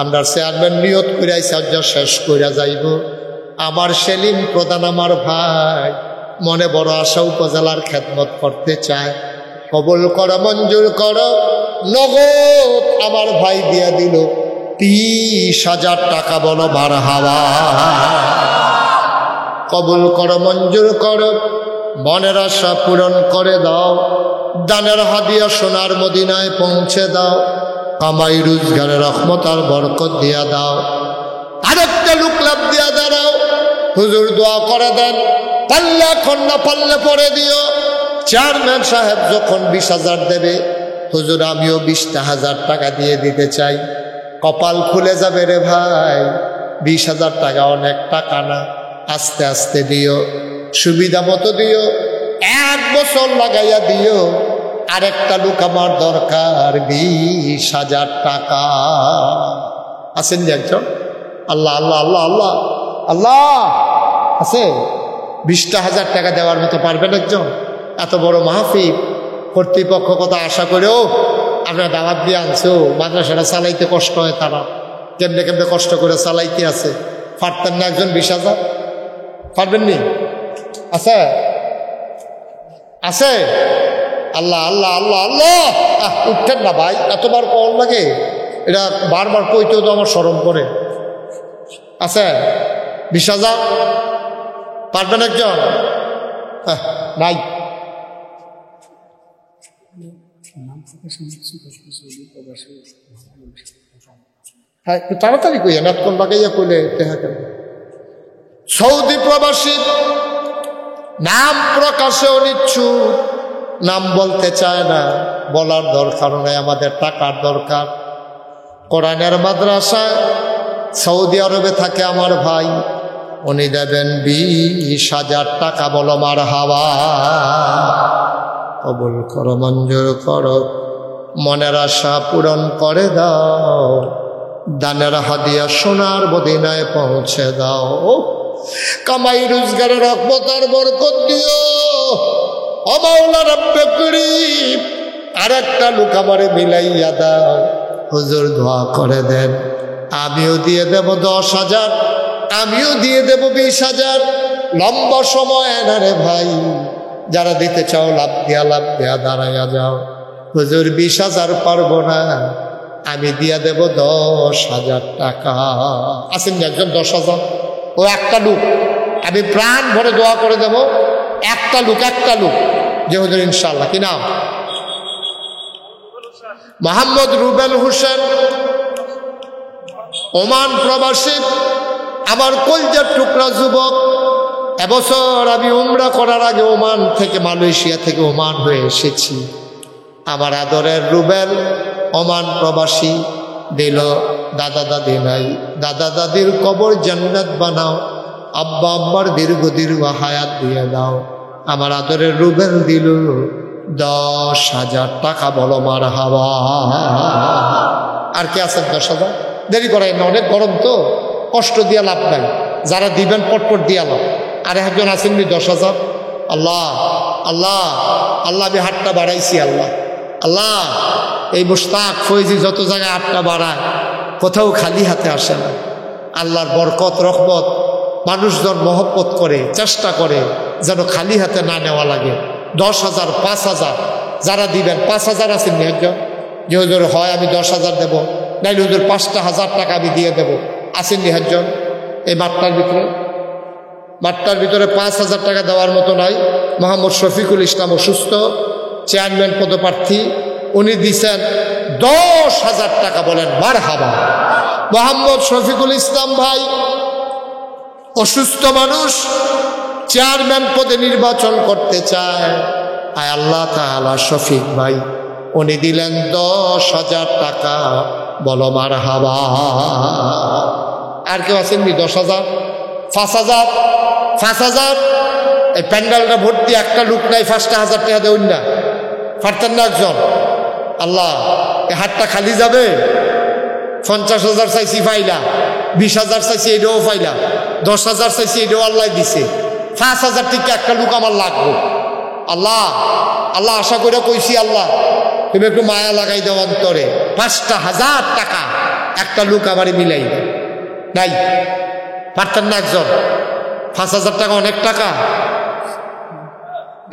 আমরা চেয়ারম্যান নিয়ত করে সাহায্য শেষ করে যাইব। আমার সেলিম প্রধান আমার ভাই মনে বড় আশা, উপজেলার খেদমত করতে চায়। কবুল করো, মঞ্জুর করো। নগদ আমার ভাই দিয়া দিল 30,000 টাকা। বলো মারহাবা। কবুল করো, মঞ্জুর করো, মনের আশা পূরণ করে দাও। দানের হাদিয়া সোনার মদিনায় পৌঁছে দাও। কামাই রোজগারের রহমত আর বরকত দিয়া দাও। আরেকটা লোক লাভ দিয়া দাঁড়াও, হুজুর দোয়া করে দেন, পাল্লা খন্না পাল্লে পরে দিও। চেয়ারম্যান সাহেব যখন 20,000 দেবে, হুজুর আমিও 20,000 টাকা দিয়ে দিতে চাই। কপাল খুলে যাবে রে ভাই। 20,000 টাকা অনেক টাকা না, আস্তে আস্তে দিও, সুবিধা মতো দিও, 1 বছর লাগাইয়া দিও। আরেকটা লোক আমার দরকার 20,000 টাকা। আছেন যে একজন? আল্লাহ আল্লাহ আল্লাহ আল্লাহ আল্লাহ আছে। 20,000 টাকা দেওয়ার মতো পারবেন একজন? এত বড় মাহফিল, কর্তৃপক্ষ কথা আশা করেও আপনার দাওয়াত দিয়ে আনছো। মাদ্রাসাটা চালাইতে কষ্ট হয়, তারা কেমনে কেমনে কষ্ট করে চালাইতে আছে। পারতেন না একজন 20,000? পারবেননি? আছে আছে? আল্লাহ আল্লাহ আল্লাহ আল্লাহ, উঠতেন না ভাই, এতবার কল লাগে, এটা বারবার কইতেও তো আমার শরম করে। আছে 20,000? পারবেন একজন? নাই। হ্যাঁ, একটু তাড়াতাড়ি কইয়া নাটকন লাগাইয়া কইলে দেখা কেন। সৌদি প্রবাসী, নাম প্রকাশে অনিচ্ছুক, নাম বলতে চায় না, বলার দরকার নেই, আমাদের টাকার দরকার। কোরআনের মাদ্রাসায় সৌদি আরবে থাকে আমার ভাই, উনি দেবেন 20,000 টাকা। বলো মারহাবা। কবুল করো, মঞ্জুর করো, মনের আশা পূরণ করে দাও, দানের হাদিয়া সোনার মদিনায় পৌঁছে দাও। কামাই রোজগারের রহমত আর বরকত দিও ও মাওলা রব্বে করিম। আর একটা লোক আমারে মিলাইয়া দাও। হুজুর দোয়া করে দেন, আমিও দিয়ে দেব 10,000, আমিও দিয়ে দেব 20,000। লম্বা সময় না রে ভাই, যারা দিতে চাও লাভ দিয়া দাঁড়াইয়া যাও। হুজুর 20,000 পারবো না, আমি দিয়া দেব 10,000 টাকা। আসেন একজন 10,000? ও একটা লোক, আমি প্রাণ ভরে দোয়া করে দেব। একটা লোক যে হুজুর ইনশাল্লাহ, কি নাম? মোহাম্মদ রুবেল হোসেন, ওমান প্রবাসী, আমার কলজার টুকরা যুবক। এবছর আমি উমরা করার আগে ওমান থেকে, মালয়েশিয়া থেকে ওমান হয়ে এসেছি। আমার আদরের রুবেল ওমান প্রবাসী দিল, দাদা দাদি নাই, দাদা দাদির কবর জান্নাত বানাও, আব্বা আম্মার দীর্ঘ হায়াত দিয়ে দাও। আমার আদরের রুবেল দিল 10,000 টাকা। বলো মারহাবা। আর কে আছেন 10,000? দেরি করাই না, অনেক গরম তো, কষ্ট দিয়া লাভ নাই, যারা দিবেন পটপট দিয়া লাভ। আর একজন আসেননি 10,000? আল্লাহ আল্লাহ আল্লাহ, আমি হাতটা বাড়াইছি। আল্লাহ আল্লাহ, এই মুশতাক ফৈজি যত জায়গায় হাতটা বাড়ায়, কোথাও খালি হাতে আসে না। আল্লাহর বরকত রহমত, মানুষজন মহব্বত করে, চেষ্টা করে যেন খালি হাতে না নেওয়া লাগে। 10,000, 5,000 যারা দিবেন, 5,000 আসেননি একজন? যে হুজুর হয় আমি 10,000 দেবো, নাইলে হুজুর 5,000 টাকা আমি দিয়ে দেবো, আসেননি একজন? এই মাঠটার ভিতরে 5,000 টাকা দেওয়ার মতো নাই। মোহাম্মদ শফিকুল ইসলাম অসুস্থ, চেয়ারম্যান পদপ্রার্থী, উনি দিছেন 10,000 টাকা। বলেন মারহাবা। মোহাম্মদ শফিকুল ইসলাম ভাই অসুস্থ মানুষ, চেয়ারম্যান পদে নির্বাচন করতে চায়। আয় আল্লাহ তাআলা, শফিক ভাই উনি দিলেন 10,000 টাকা। বলো মারহাবা। আর কেউ আসেননি 10,000? 5,000? এই প্যান্ডেলটা ভর্তি, একটা লোক নাই 5,000 টাকা দেউন না, পারতেন না একজন? আল্লাহ, এই হাতটা খালি যাবে? 50,000 চাইছি পাইলা, 20,000 চাইছি এটাও পাইলা, 10,000 চাইছি এটাও আল্লাহ দিছে, 5,000 থেকে একটা লোক আমার লাগবো। আল্লাহ আল্লাহ, আশা করে কইছি আল্লাহ তুমি একটু মায়া লাগাই দাও অন্তরে, 5,000 টাকা একটা লোক আমারে মিলাই দাও। নাই, পারতেন না একজন? 5,000 টাকা অনেক টাকা।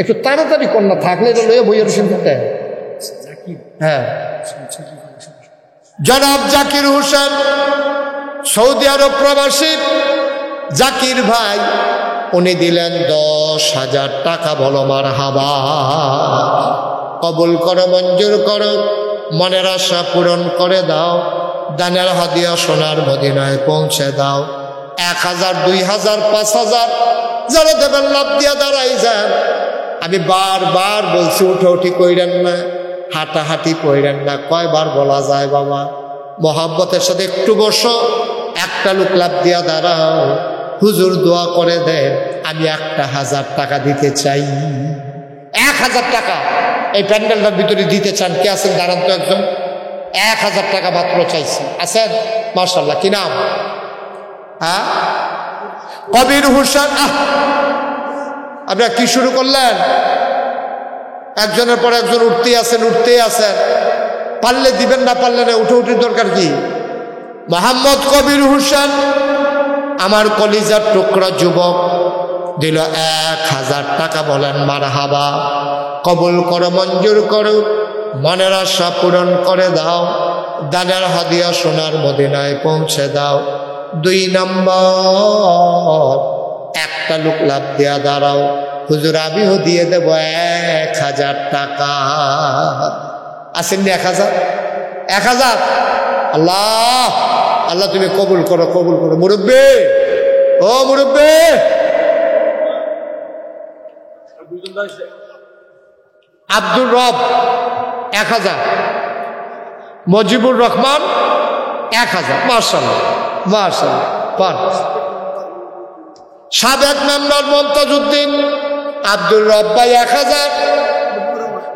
একটু তাড়াতাড়ি কন্যা থাকলে এটা লইয়া বইয়ের শুনতে। হ্যাঁ, জনাব জাকির হোসেন, সৌদি আরব প্রবাসী জাকির ভাই, উনি দিলেন 10,000 টাকা। বলো মারহাবা। কবুল করো, মঞ্জুর করো, মনের আশা পূরণ করে দাও, দানের হাদিয়া সোনার মদিনায় পৌঁছে দাও। 1,000, 2,000, 5,000 যারা দেবেন লাভ দিয়া দাঁড়াই যান। আমি বারবার বলছি উঠি কইরেন না, হাঁটাহাঁটি কইরেন না। কয়বার বলা যায় বাবা? মোহাব্বতের সাথে একটু বসো, একটা লোক লাভ দিয়া দাঁড়াও, হুজুর দোয়া করে দেন, আমি 1,000 টাকা দিতে চাই। 1,000 টাকা এই প্যান্ডেলটার ভিতরে দিতে চান? কে আছেন? দাঁড়ান তো একজন। 1,000 টাকা মাত্র চাইছি, আছেন? মাশাআল্লাহ, কি নাম? হ্যাঁ, কবির হোসেন। আপনারা কি শুরু করলেন? একজনের পর একজন উঠতেই আছেন। পারলে দিবেন, না পারলে না, উঠে দরকার কি? মোহাম্মদ কবির হোসেন, আমার কলিজার টুকরা যুবক, দিল 1000 টাকা। বলেন মারহাবা। কবুল করো, মঞ্জুর করো, মনের আশা পূরণ করে দাও, দানের হাদিয়া সোনার মদিনায় পৌঁছে দাও। 2 নম্বর, একটা লোক লাভ দিয়া দাঁড়াও, হুজুর আমিও দিয়ে দেব 1000 টাকা। আসেননি 1000? 1000? আল্লাহ আল্লাহ তুমি কবুল করো, কবুল করো। মুরব্বী, ও মুরব্বী, আব্দুর রব 1000, মজিবুর রহমান 1000। মাশাআল্লাহ মাশাআল্লাহ। পান সাবেক মেম্বার মমতাজ উদ্দিন, আব্দুর রব ভাই 1000,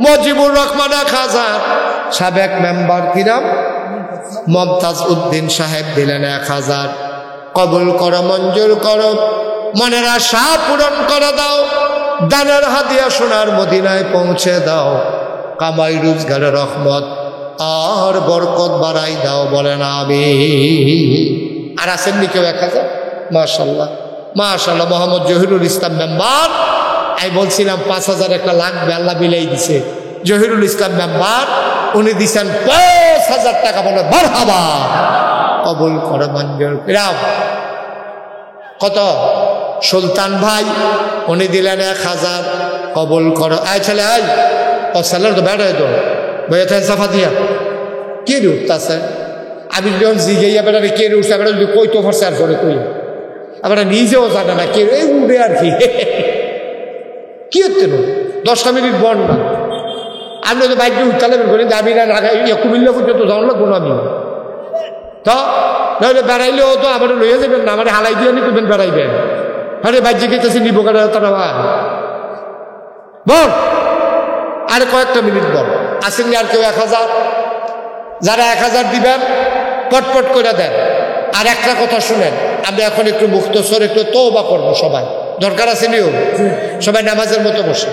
মজিবুর রহমান 1000, সাবেক মেম্বার কি নাম? মমতাজ উদ্দিন সাহেব দিলেন 1000। কবুল করো, মঞ্জুর করো, মনের আশা পূরণ করে দাও, দানের হাদিয়া সোনার মদিনায় পৌঁছে দাও, কামাই রোজগারের রহমত আর বরকত বাড়াই দাও। বলেন আমিন। আর আসেননি কেউ 1000? মাশাআল্লাহ মাশাআল্লাহ। মোহাম্মদ জহিরুল ইসলাম মেম্বার, আমি বলছিলাম 5000 একটা লাগবে, আল্লাহ মিলাই দিছে। জহিরুল ইসলাম মেম্বার উনি দিচ্ছেন 5000 টাকা। বলে মারহাবা। কবুল করে, মঞ্জুর কিরাম। কত? সুলতান ভাই উনি দিলেন 1000। কবুল করো। আয় ছেলে আয়, ও ছেলের তো বেড়ে তো বেড়ে সাফা দিয়া কে রে উঠতেছে? আমি যখন জিগাইয়া বেড়াবে কে রে উঠছে, বেড়া যদি কই তো ফরছে আর করে কই, আবার নিজেও জানে না কে রে উঠে আর কি কি হচ্ছে। 10টা মিনিট বন না, আপনি তো বাইক দিয়ে উঠতে করি দাবি না কুমিল্লা পর্যন্ত যাওয়ার লাগবো না। আমি তো নইলে বেড়াইলেও তো আবার লইয়া যাবেন না, আমার হালাই দিয়ে করবেন বেড়াইবেন। আরে বাইরে গেতেছি নিবো কারা তারা বল। আরে কয়েকটা মিনিট বল। আসেননি আর কেউ 1000? যারা 1000 দিবেন পটপট করে দেন। আর একটা কথা শুনেন, আমি এখন একটু মুখতসর একটু তওবা করবো। সবাই দরকার আছে নিও, সবাই নামাজের মতো বসে,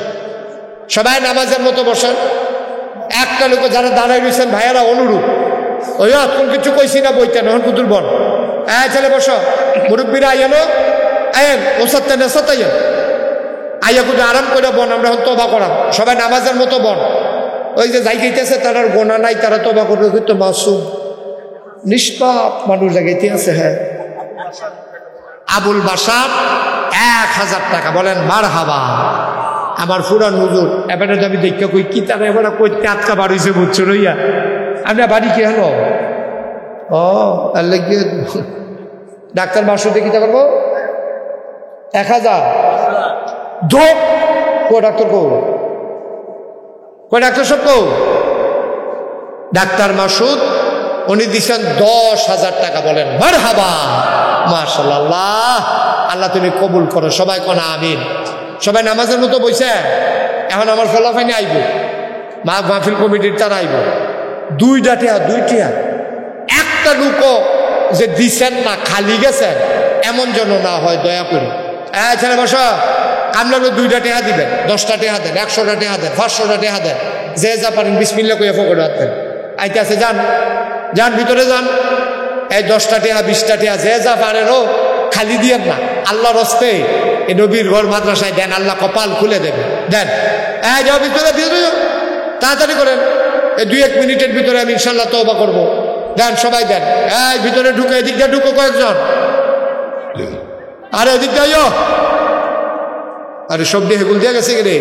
সবাই নামাজের মতো বসেন। একটা লোক যারা দাঁড়ায় রয়েছেন ভাইয়ারা অনুরূপ, ওই কোন কিছু কইছি না বইতেন এখন কুতুর বল। হ্যাঁ ছেলে বসো, মুরব্বীরা আইয়ানো আয়েন ওসাতে নেশাতে আইয়া কিন্তু আরাম করে বন। আমরা এখন তবা করাম, সবাই নামাজের মতো বন। ওই যে যাই গাইতেছে তারার গোনা নাই, তারা তবা করবে কিন্তু মাসুম নিষ্পাপ মানুষ জায়গাইতে আছে। হ্যাঁ, আবুল বাসার 1000 টাকা। বলেন মারহাবা। আমার ফুরান হুজুর এবারে আমি দেখতে কই কি তারা এবার কইতে আটকা বাড়িছে বুঝছো রইয়া। আমরা বাড়ি কি হলো? ও আল্লাহ গিয়ে ডাক্তার মাসুদে কি করবো 1000 যোগ কো ডাক্তার কো ডাক্তার সব কো ডাক্তার মাসুদ উনি দিচ্ছেন 10,000 টাকা। বলেন মারহাবা মাশাআল্লাহ। আল্লাহ তুমি কবুল করো। সবাই কোন আমিন। সবাই নামাজের মতো বইছে। এখন আমার ফলাফাইনি আইব, মাহফিল কমিটির তারা আইব। 2টা টিয়া একটা লোকও যে দিচ্ছেন না খালি গেছেন এমন যেন না হয়, দয়া করে। ছেলে বসা, কামলানো 2টা টিয়া দিবেন, 10টা টিয়া দেন, 100টা টিয়া দেন, 500টা টিয়া দেন, যে যা পারেন বিসমিল্লাহ কইয়া ফকরে হাতেন। আইতে আছে যান যান ভিতরে যান। এই 10টা টিয়া 20টা টিয়া যে যা পারেন ও খালি দিয়েন না। আল্লাহর হস্তে এই নবীর ঘর মাদ্রাসায় দেন, আল্লাহ কপাল খুলে দেবে। দেন যাও ভিতরে, তাড়াতাড়ি করেন। এই 2-1 মিনিটের ভিতরে আমি ইনশাল্লাহ তওবা করবো। দেন সবাই দেন। ভিতরে ঢুকে, এদিক দিয়ে ঢুকো কয়েকজন। আরে এদিক দিয়ে, আরে সব দিয়ে হেগুল দিয়ে গেছে রে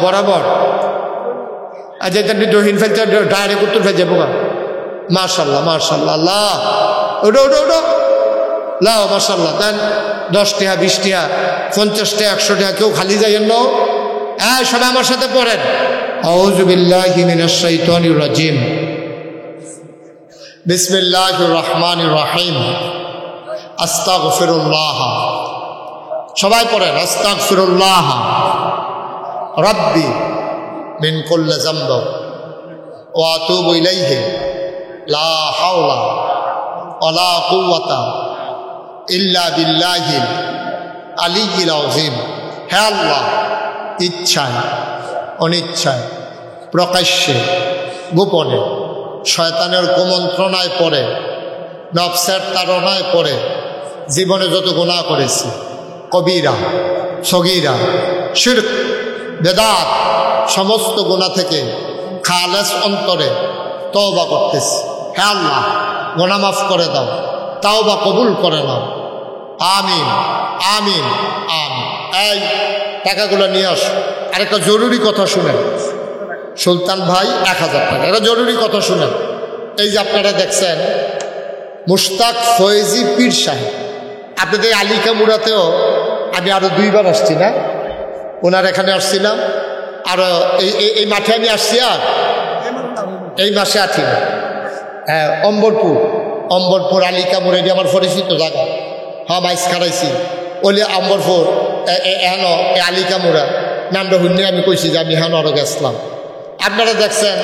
বরাবর। আজ দহিন ফেলছে ডাইরেক্ট উত্তর ফেল যাবো। মার্শাল্লাহ মার্শাল্লাহ। আল্লাহ ওটা ওটা ওটা লাও মার্শাল্লাহ। দেন 10 টাকা 20 টাকা 50 টাকা 100 টাকা কেউ খালি যাইয়েন না। সবাই আমার সাথে পড়েন আউযু বিল্লাহি মিনাশ শাইতানির রাজিম বিসমিল্লাহির রহমানির রহিম আস্তাগফিরুল্লাহ। সবাই পড়েন আস্তাগফিরুল্লাহ রাব্বি মিন কুল্লি যামব ওয়া আতুবু ইলাইহি লা হাওলা ওয়ালা কুওয়াতা ইল্লা বিল্লাহিল আলিয়্যিল আযীম। হে আল্লাহ, ইচ্ছায় অনিচ্ছায় প্রকাশ্যে গোপনে শয়তানের কুমন্ত্রণায় পড়ে, নফসের তাড়নায় পড়ে জীবনে যত গুনাহ করেছি কবিরা, সগীরা, শিরক, বেদাত, সমস্ত গুনাহ থেকে খালেস অন্তরে তওবা করতেছি। হে আল্লাহ, গুনাহ মাফ করে দাও, তাওবা কবুল করে নাও। আমিন আমিন আমিন। এই টাকাগুলো নিয়ে আস। আরেকটা জরুরি কথা শুনেন সুলতান ভাই, 1000 টাকা। এটা জরুরি কথা শুনেন। এই যে আপনারা দেখছেন মুশতাক ফয়েজি পীর সাহেব, আপনাদের আলিকামুড়াতেও আমি আরো 2 বার আসছি না, ওনার এখানে আসছিলাম, আরো এই মাঠে আমি আসছি, আর এই মাসে আছি। হ্যাঁ, অম্বরপুর আলিকামুড়া, এটি আমার পরিচিত জায়গা। হ্যাঁ, মাইস খারাইছি ওলি অম্বরপুর এন এ আলিকামুড়া নামটা শুনে আমি কইছি যে আমি হেন আরো গেছিলাম। আপনারা দেখছেন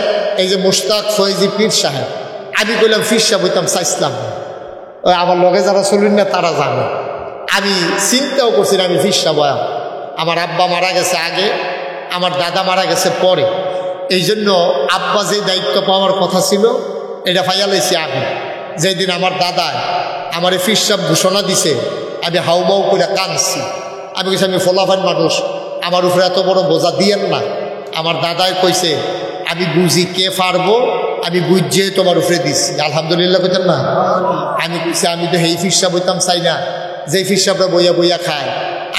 এই যে মুশতাক ফয়েজি পীর সাহেব, আমি কইলাম পীর সাহেব হইতাম চাইছিলাম। ওই আমার লগে যারা চলুন না তারা জানে, আমি চিন্তাও করছি না আমি পীর সাহেব। আমার আব্বা মারা গেছে আগে, আমার দাদা মারা গেছে পরে, এই জন্য আব্বা যে দায়িত্ব পাওয়ার কথা ছিল এটা পাইয়া লাইছি আমি। যেদিন আমার দাদা আমার এই পীর সাহেব ঘোষণা দিছে, আমি হাউমাউ করে কাঁদছি। আমি কইছি আমি ফলাফান মানুষ, আমার উপরে এত বড় বোঝা দিয়েন না। আমার দাদাই কইছে আমি বুঝি কে পারবো, আমি বুঝিয়ে তোমার উপরে দিচ্ছি। আলহামদুলিল্লাহ কইতেন না? আমি কইছি আমি তো হেই পীর সাহেব হইতাম চাই না, যেই পীর সাহেবরা বইয়া বইয়া খায়।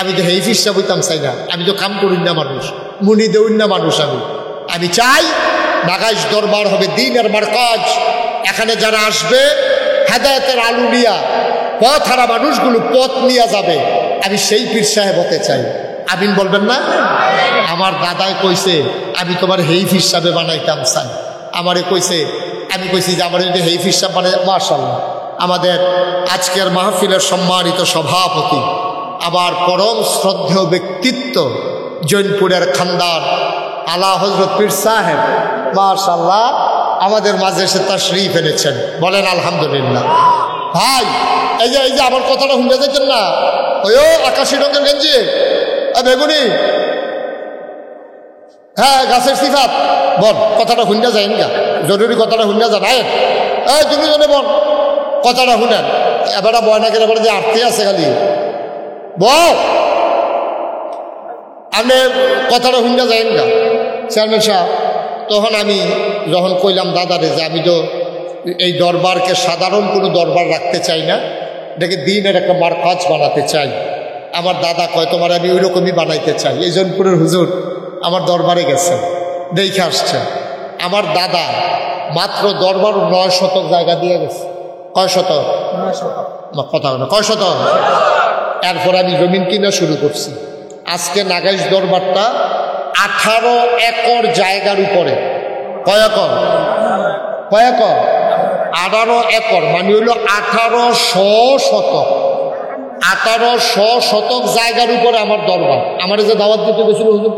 আমি তো হেই পীর সাহেব হইতাম চাই না, আমি তো কাম করি না মানুষ, মুনি দেউন না মানুষ। আমি চাই নাগাইশ দরবার হবে দ্বীনের মারকাজ। এখানে যারা আসবে হেদায়েতের আলু নিয়া পথ হারা মানুষগুলো পথ নিয়ে যাবে, আমি সেই পীর সাহেব হতে চাই। আমিন বলবেন না? আমার দাদাই কইছে আমি তোমার হেই পীর সাহেবে বানাইতাম চাই। আমারে কইছে, আমি কইছি যে আমার যদি হেই পীর সাহেব বানাই। মাশাআল্লাহ, আমাদের আজকের মাহফিলের সম্মানিত সভাপতি, আবার পরম শ্রদ্ধেয় ব্যক্তিত্ব, জৈনপুরের খানদান আলা হযরত পীর সাহেব, মাশাআল্লাহ আমাদের মাঝে এসে তাশরীফ এনেছেন। বলেন আলহামদুলিল্লাহ। ভাই এই যে আমার কথাটা শুনে যাচ্ছেন না, ওই আকাশি রঙের গেঞ্জি, বেগুনি, হ্যাঁ গাছের সিফাত, বল কথাটা শুনে যাইন গা, জরুরি কথাটা শুনে যান। এই তুমি জনে বল কথাটা শুনেন। এবার বয়নাকের এবার যে আরতি আছে খালি বল, আপনি কথাটা শুনে যাইন গা। চেয়ারম্যান সাহেব, তখন আমি যখন কইলাম দাদারে যে আমি তো এই দরবারকে সাধারণ কোনো দরবার রাখতে চাই না, এটাকে দিনের একটা মারকাজ বানাতে চাই। আমার দাদা কয় তোমার আমি ওই রকমই বানাইতে চাই। এই জৈনপুরের হুজুর আমার দরবারে গেছেন, দেখে আসছেন। আমার দাদা মাত্র দরবার 9 শতক জায়গা দিয়ে গেছে। কয় শতক? 9 শতক। কথা বলে কয় শতক? এরপর আমি জমিন কিনা শুরু করছি। আজকে নাগাইশ দরবারটা 18 একর জায়গার উপরে। কয় একর? কয় একর? 18 একর, মানে হইল 1800 শতক। 1800 শতক জায়গার উপরে আমার দরবার। আমার যে দাওয়াত দিতে গেছিল হুজুর,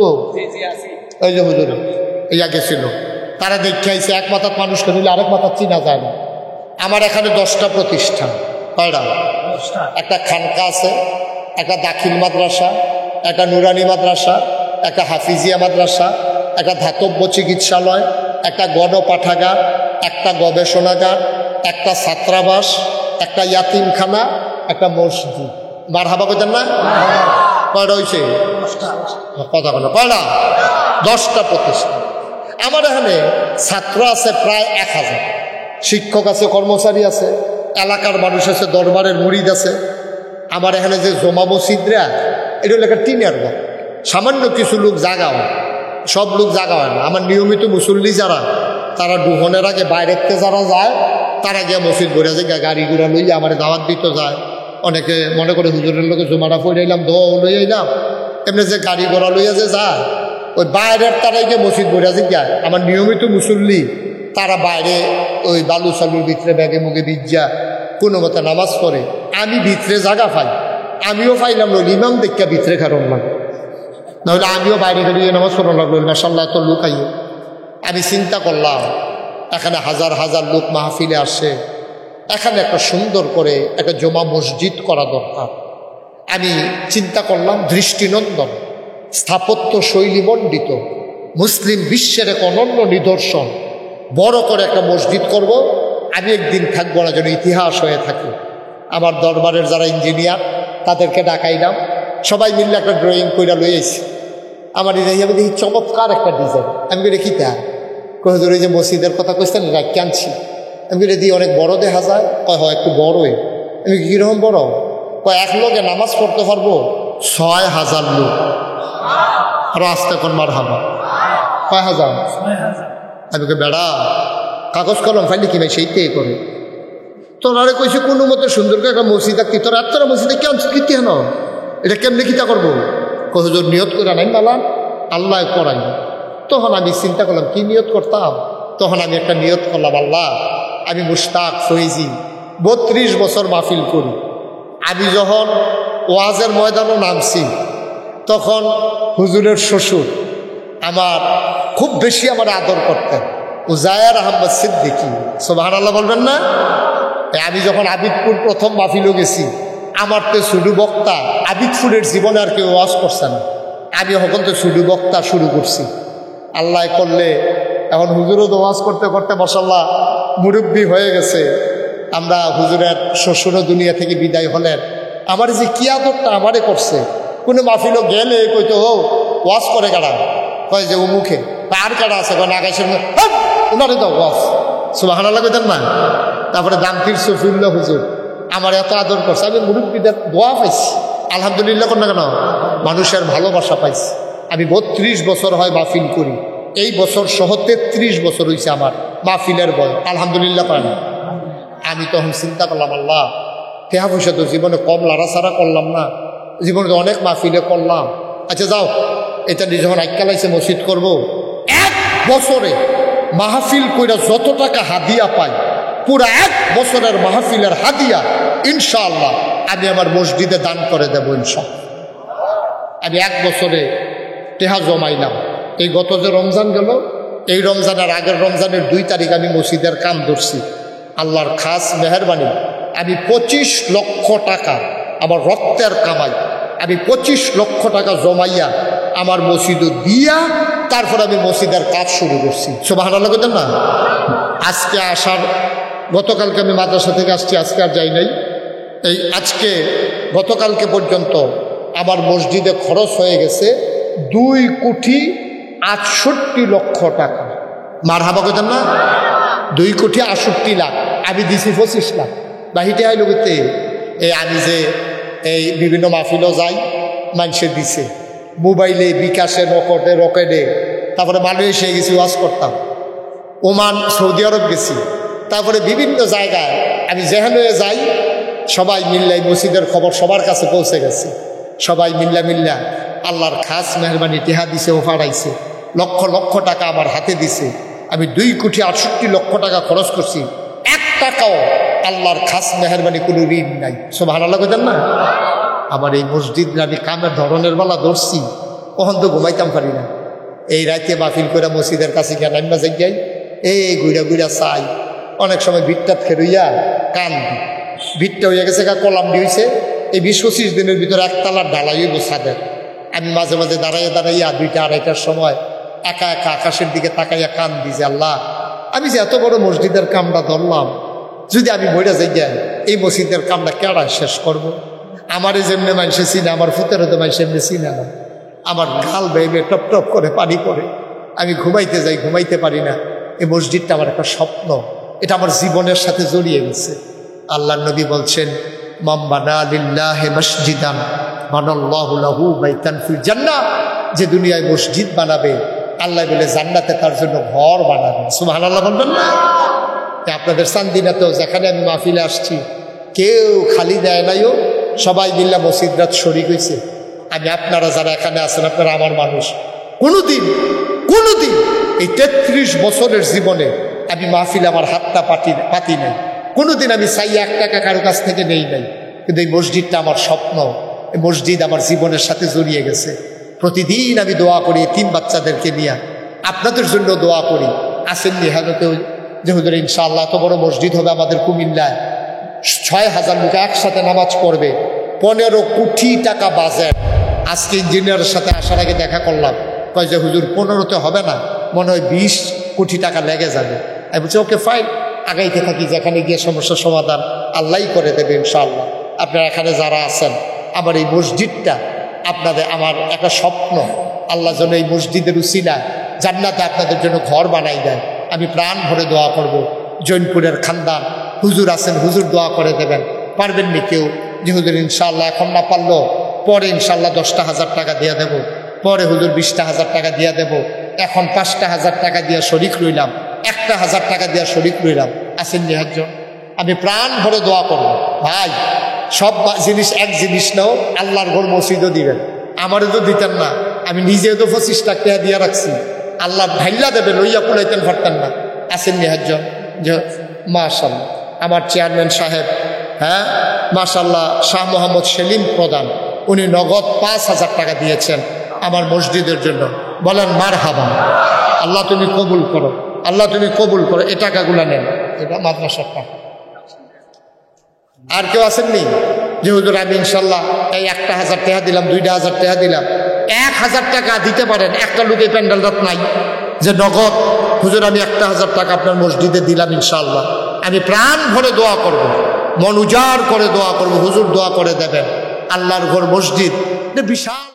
ওই যে হুজুর ইয়া গেছিল, তারা দেখে আইছে এক মাথার মানুষকে নিলে আরেক মাথার চিনা যায় না। আমার এখানে 10টা প্রতিষ্ঠান। কয়টা? একটা খানকা আছে, একটা দাখিল মাদ্রাসা, একটা নুরানি মাদ্রাসা, একটা হাফিজিয়া মাদ্রাসা, একটা ধাতব্য চিকিৎসালয়, একটা গণপাঠাগার, একটা গবেষণাগার, একটা ছাত্রাবাস, একটা ইয়াতিমখানা, একটা মসজিদ। মারহাবা কইতেন না? কয়টা হয়েছে? কথা বলো কয়টা? 10টা প্রতিষ্ঠান। আমার এখানে ছাত্র আছে প্রায় 1000, শিক্ষক আছে, কর্মচারী আছে, এলাকার মানুষ আছে, দরবারের মুরিদ আছে। আমার এখানে যে জমা মসজিদরা, এটা হলো একটা টিনের ঘর। সামান্য কিছু লোক জাগা হয়, সব লোক জাগা হয় না। আমার নিয়মিত মুসল্লি যারা, তারা দুহনের আগে বাইরেতে যারা যায়, তারা গিয়ে মসজিদ ভরে যায়, গাড়ি ঘোড়া লইয়া আমার দাওয়াত দিতে যায়। অনেকে মনে করে হুজুরের লোকে জমাটা পড়ে এলাম, দোয়া লই আইলাম, এমনি যে গাড়ি ঘোড়া লইয়া যে যায়, ওই বাইরের তারাই গিয়ে মসজিদ ভরে যায়। আমার নিয়মিত মুসল্লি তারা বাইরে ওই বালু সালুর ভিতরে ব্যাগে মুখে ভিজা কোনো মতে নামাজ পড়ে। আমি ভিতরে জায়গা পাই, আমিও পাইলাম নইল ইমাম দেখা ভিতরে কারণ না, নাহলে আমিও বাইরে বেরিয়ে নামাজ পড়ানো লাগলো। মাশাআল্লাহ এত লোক আইও। আমি চিন্তা করলাম এখানে হাজার হাজার লোক মাহফিলে আসে, এখানে একটা সুন্দর করে একটা জমা মসজিদ করা দরকার। আমি চিন্তা করলাম দৃষ্টিনন্দন, স্থাপত্য শৈলী মণ্ডিত, মুসলিম বিশ্বের এক অনন্য নিদর্শন, বড় করে একটা মসজিদ করব। আমি একদিন থাকবো না, যেন ইতিহাস হয়ে থাকে। আমার দরবারের যারা ইঞ্জিনিয়ার, তাদেরকে ডাকাইলাম, সবাই মিললে একটা ড্রয়িং কইরা লই আইছি। আমার আমি দেখি চমৎকার একটা ডিজাইন। আমি বলি কি তা? হুজুর ওই যে মসজিদের কথা কইছেন রাখি আনছি। আমি বলি দিয়ে অনেক বড় দেখা যায়? কয় হয় একটু বড়ই। আমি কীরকম বড়? কয় এক লোকে নামাজ পড়তে পারবো ৬,০০০ লোক। আরো আসতে কোন মার হাবা কয় হাজার? আমি কে বেড়া কাগজ কলম ফাইলে কি ভাই সেইটাই করে। তোরারে কইছে কোনো মতে সুন্দর করে একটা মসজিদ আঁকতি, তোর এতটা মসজিদে কেমন কীর্তি হেন এটা কেমনি কিতা করবো? হুজুর নিয়ত করে নাই মালান আল্লাহ করাই। তখন আমি চিন্তা করলাম কি নিয়ত করতাম। তখন আমি একটা নিয়ত করলাম, আল্লাহ আমি মুশতাক ফৈজি 32 বছর মাহফিল করি। আমি যখন ওয়াজের ময়দানও নামছি তখন হুজুরের শ্বশুর আমার খুব বেশি আমার আদর করতেন, উজায়ার আহমদ সিদ্দিকী। সুবহানাল্লাহ বলবেন না? আমি যখন আবিদপুর প্রথম মাহফিলও গেছি, আমার তো শুধু বক্তা আবিদপুরের জীবনে আর কেউ ওয়াজ করছে না, আমি এখন তো শুধু বক্তা শুরু করছি। আল্লাহ করলে এখন হুজুরও তো ওয়াজ করতে করতে মাশাআল্লাহ মুরব্বী হয়ে গেছে। আমরা হুজুরের শ্বশুরও দুনিয়া থেকে বিদায় হলেন। আমার যে কি আদরটা আমারে করছে, কোনো মাহফিলও গেলে কইতো ও ওয়াজ করে কারা, কয় যে মুখে আর কারা আছে কয় আকাশের ওনারে তো ওয়াজ। সুবহানাল্লাহ কইতেন না? তারপরে দামতির সফিউল্লাহ হুজুর আমার এত আদর করছে, আমি মুরব্বীদের দোয়া পাইছি আলহামদুলিল্লাহ। কোন না কেন মানুষের ভালোবাসা পাইছি। আমি 32 বছর হয় মাহফিল করি, এই বছর সহ 33 বছর হয়েছে আমার মাহফিলের বয় আলহামদুলিল্লাহ পায় না। আমি তখন চিন্তা করলাম, আল্লাহ টেহা পয়সা তো জীবনে কম লাড়াছাড়া করলাম না, জীবনে তো অনেক মাহফিলে করলাম। আচ্ছা যাও, এটা যখন আইকালাইছে মসজিদ করব, 1 বছরে মাহফিল কইরা যত টাকা হাদিয়া পাই পুরা 1 বছরের মাহফিলের হাদিয়া ইনশাআল্লাহ আমি আমার মসজিদে দান করে দেব ইনশাআল্লাহ। আমি 1 বছরে টেহা জমাইলাম। এই গত যে রমজান গেল, এই রমজানের আগের রমজানের 2 তারিখ আমি মসজিদের কাম ধরছি। আল্লাহর খাস মেহরবানি আমি 25 লক্ষ টাকা আমার রক্তের কামাই, আমি 25 লক্ষ টাকা জমাইয়া আমার মসজিদে দিয়া তারপর আমি মসজিদের কাজ শুরু করছি। সুবহানাল্লাহ কইতেন না? আজকে আসার গতকালকে আমি মাদ্রাসা থেকে আসছি, আজকে আর যাই নাই। এই আজকে গতকালকে পর্যন্ত আমার মসজিদে খরচ হয়ে গেছে 2,68,00,000 টাকা। মারহাবা কইতেন না? 2,68,00,000। আমি দিছি 25 লাখ। বাহিতে আইলো গেতে আমি যে এই বিভিন্ন মাহফিলও যাই, মানুষে দিছে মোবাইলে, বিকাশে, নকটে, রকেটে। তারপরে মালয়েশিয়া গেছি ওয়াজ করতাম, ওমান, সৌদি আরব গেছি, তারপরে বিভিন্ন জায়গায় আমি যেখানে যাই সবাই মিল্লাই মসজিদের খবর সবার কাছে পৌঁছে গেছে। সবাই মিল্লা আল্লাহর খাস মেহরবানি টেহা দিছে, ও ফাড়াইছে, লক্ষ লক্ষ টাকা আমার হাতে দিছে। আমি 2,68,00,000 টাকা খরচ করছি, 1 টাকাও আল্লাহর খাস মেহরবানি কোনো ঋণ নাই। সুবহানাল্লাহ কইতেন না? আমার এই মসজিদ আমি কামের ধরনের বেলা ধরছি, কখন তো ঘুমাইতাম পারি না। এই রাতে মাহফিল করে মসজিদের কাছে গিয়ে নাইমা যাই, এই ঘুরা ঘুরা চাই, অনেক সময় ভিটটা খেরুইয়া কান দি, ভিটটা হইয়া গেছে কলাম দিয়েছে। এই 20-25 দিনের ভিতরে 1 তালার ঢালাই হইব ছাদের। আমি মাঝে মাঝে দাঁড়াইয়া 2টা 2:30টার সময় একা একা আকাশের দিকে তাকাইয়া কান দিয়েছে, আল্লাহ আমি যে এত বড় মসজিদের কামটা ধরলাম, যদি আমি বইটা যাই এই মসজিদের কামটা কেডা শেষ করব? আমার যেমনি মানুষে চিনে, আমার ফুতেরও তো মানুষ এমনি চিনে না। আমার গাল বেয়ে টপ টপ করে পানি পড়ে, আমি ঘুমাইতে যাই, ঘুমাইতে পারি না। এই মসজিদটা আমার একটা স্বপ্ন, এটা আমার জীবনের সাথে জড়িয়ে গেছে। আল্লাহ নবী বলছেন, মান বানা লিল্লাহি মসজিদান বানাল্লাহু লাহু বাইতান ফিল জান্নাহ। যে দুনিয়ায় মসজিদ বানাবে, আল্লাহ বলে জান্নাতে তার জন্য ঘর বানাবে। সুবহানাল্লাহ বলবেন না? আপনাদের চান্দিনাতেও যেখানে আমি মাহফিলে আসছি, কেউ খালি দেয় নাইও, সবাই মিল্লা মসজিদ রাত শরীক হয়েছে। আমি আপনারা যারা এখানে আছেন, আপনারা আমার মানুষ। কোনোদিন এই 33 বছরের জীবনে আমি মাহফিলে আমার হাতটা পাতি নাই, কোনোদিন আমি চাই 1 টাকা কারো কাছ থেকে নেই নাই। কিন্তু এই মসজিদটা আমার স্বপ্ন, এই মসজিদ আমার জীবনের সাথে জড়িয়ে গেছে। প্রতিদিন আমি দোয়া করি 3 বাচ্চাদেরকে নিয়ে, আপনাদের জন্য দোয়া করি। আসেন নিহানতেও যে হুজুর ইনশাআল্লাহ এত বড় মসজিদ হবে আমাদের কুমিল্লায়, 6,000 লোক একসাথে নামাজ পড়বে, 15 কোটি টাকা বাজেট। আজকে ইঞ্জিনিয়ারের সাথে আসার আগে দেখা করলাম, কয় যে হুজুর 15তে হবে না, মনে হয় 20 কোটি টাকা লেগে যাবে। আমি বলছি ওকে ফাইন, আগাইতে থাকি, যেখানে গিয়ে সমস্যার সমাধান আল্লাহই করে দেবে ইনশাআল্লাহ। আপনারা এখানে যারা আছেন, আমার এই মসজিদটা আপনাদের আমার একটা স্বপ্ন, আল্লাহ যেন এই মসজিদের উসিলা জান্নাতে আপনাদের জন্য ঘর বানাই দেন। আমি প্রাণ ভরে দোয়া করব। জৈনপুরের খানদান হুজুর আছেন, হুজুর দোয়া করে দেবেন। পারবেন নি কেউ যে হুজুর ইনশাআল্লাহ এখন না পারলো পরে ইনশাআল্লাহ 10,000 টাকা দিয়ে দেব, পরে হুজুর 20,000 টাকা দিয়ে দেব, এখন 5,000 টাকা দিয়ে শরিক রইলাম, 1,000 টাকা দিয়ে শরিক রইলাম। আসেন নি একজন? আমি প্রাণ ভরে দোয়া করব। ভাই সব জিনিস এক জিনিস নাও, আল্লাহর ঘর মসজিদও দিবেন। আমারও তো দিতেন না, আমি নিজেও তো 25 টাকা দিয়ে রাখছি। আল্লাহ ঢাইলা দেবে, লইয়া পুলাইতেন পারতেন না। আসেন নি একজন? যে মাশাআল্লাহ আমার চেয়ারম্যান সাহেব, হ্যাঁ মাশাআল্লাহ শাহ মোহাম্মদ সেলিম প্রধান, উনি নগদ 5,000 টাকা দিয়েছেন আমার মসজিদের জন্য। বলেন মারহাবা। আল্লাহ তুমি কবুল করো, আল্লাহ তুমি কবুল করো। এই টাকাগুলা নেন, এটা মাদ্রাসার টাকা। আর কেউ আসেননি যে হুজুর আমি ইনশাল্লাহ এই 1,000 টাকা দিলাম, 2,000 টাকা দিলাম? 1,000 টাকা দিতে পারেন। একটা লোক এই প্যান্ডেলটাত নাই যে নগদ হুজুর আমি 1,000 টাকা আপনার মসজিদে দিলাম ইনশাআল্লাহ। আমি প্রাণ ভরে দোয়া করব, মন উজাড় করে দোয়া করব, হুজুর দোয়া করে দেবেন। আল্লাহর ঘর মসজিদ বিশাল।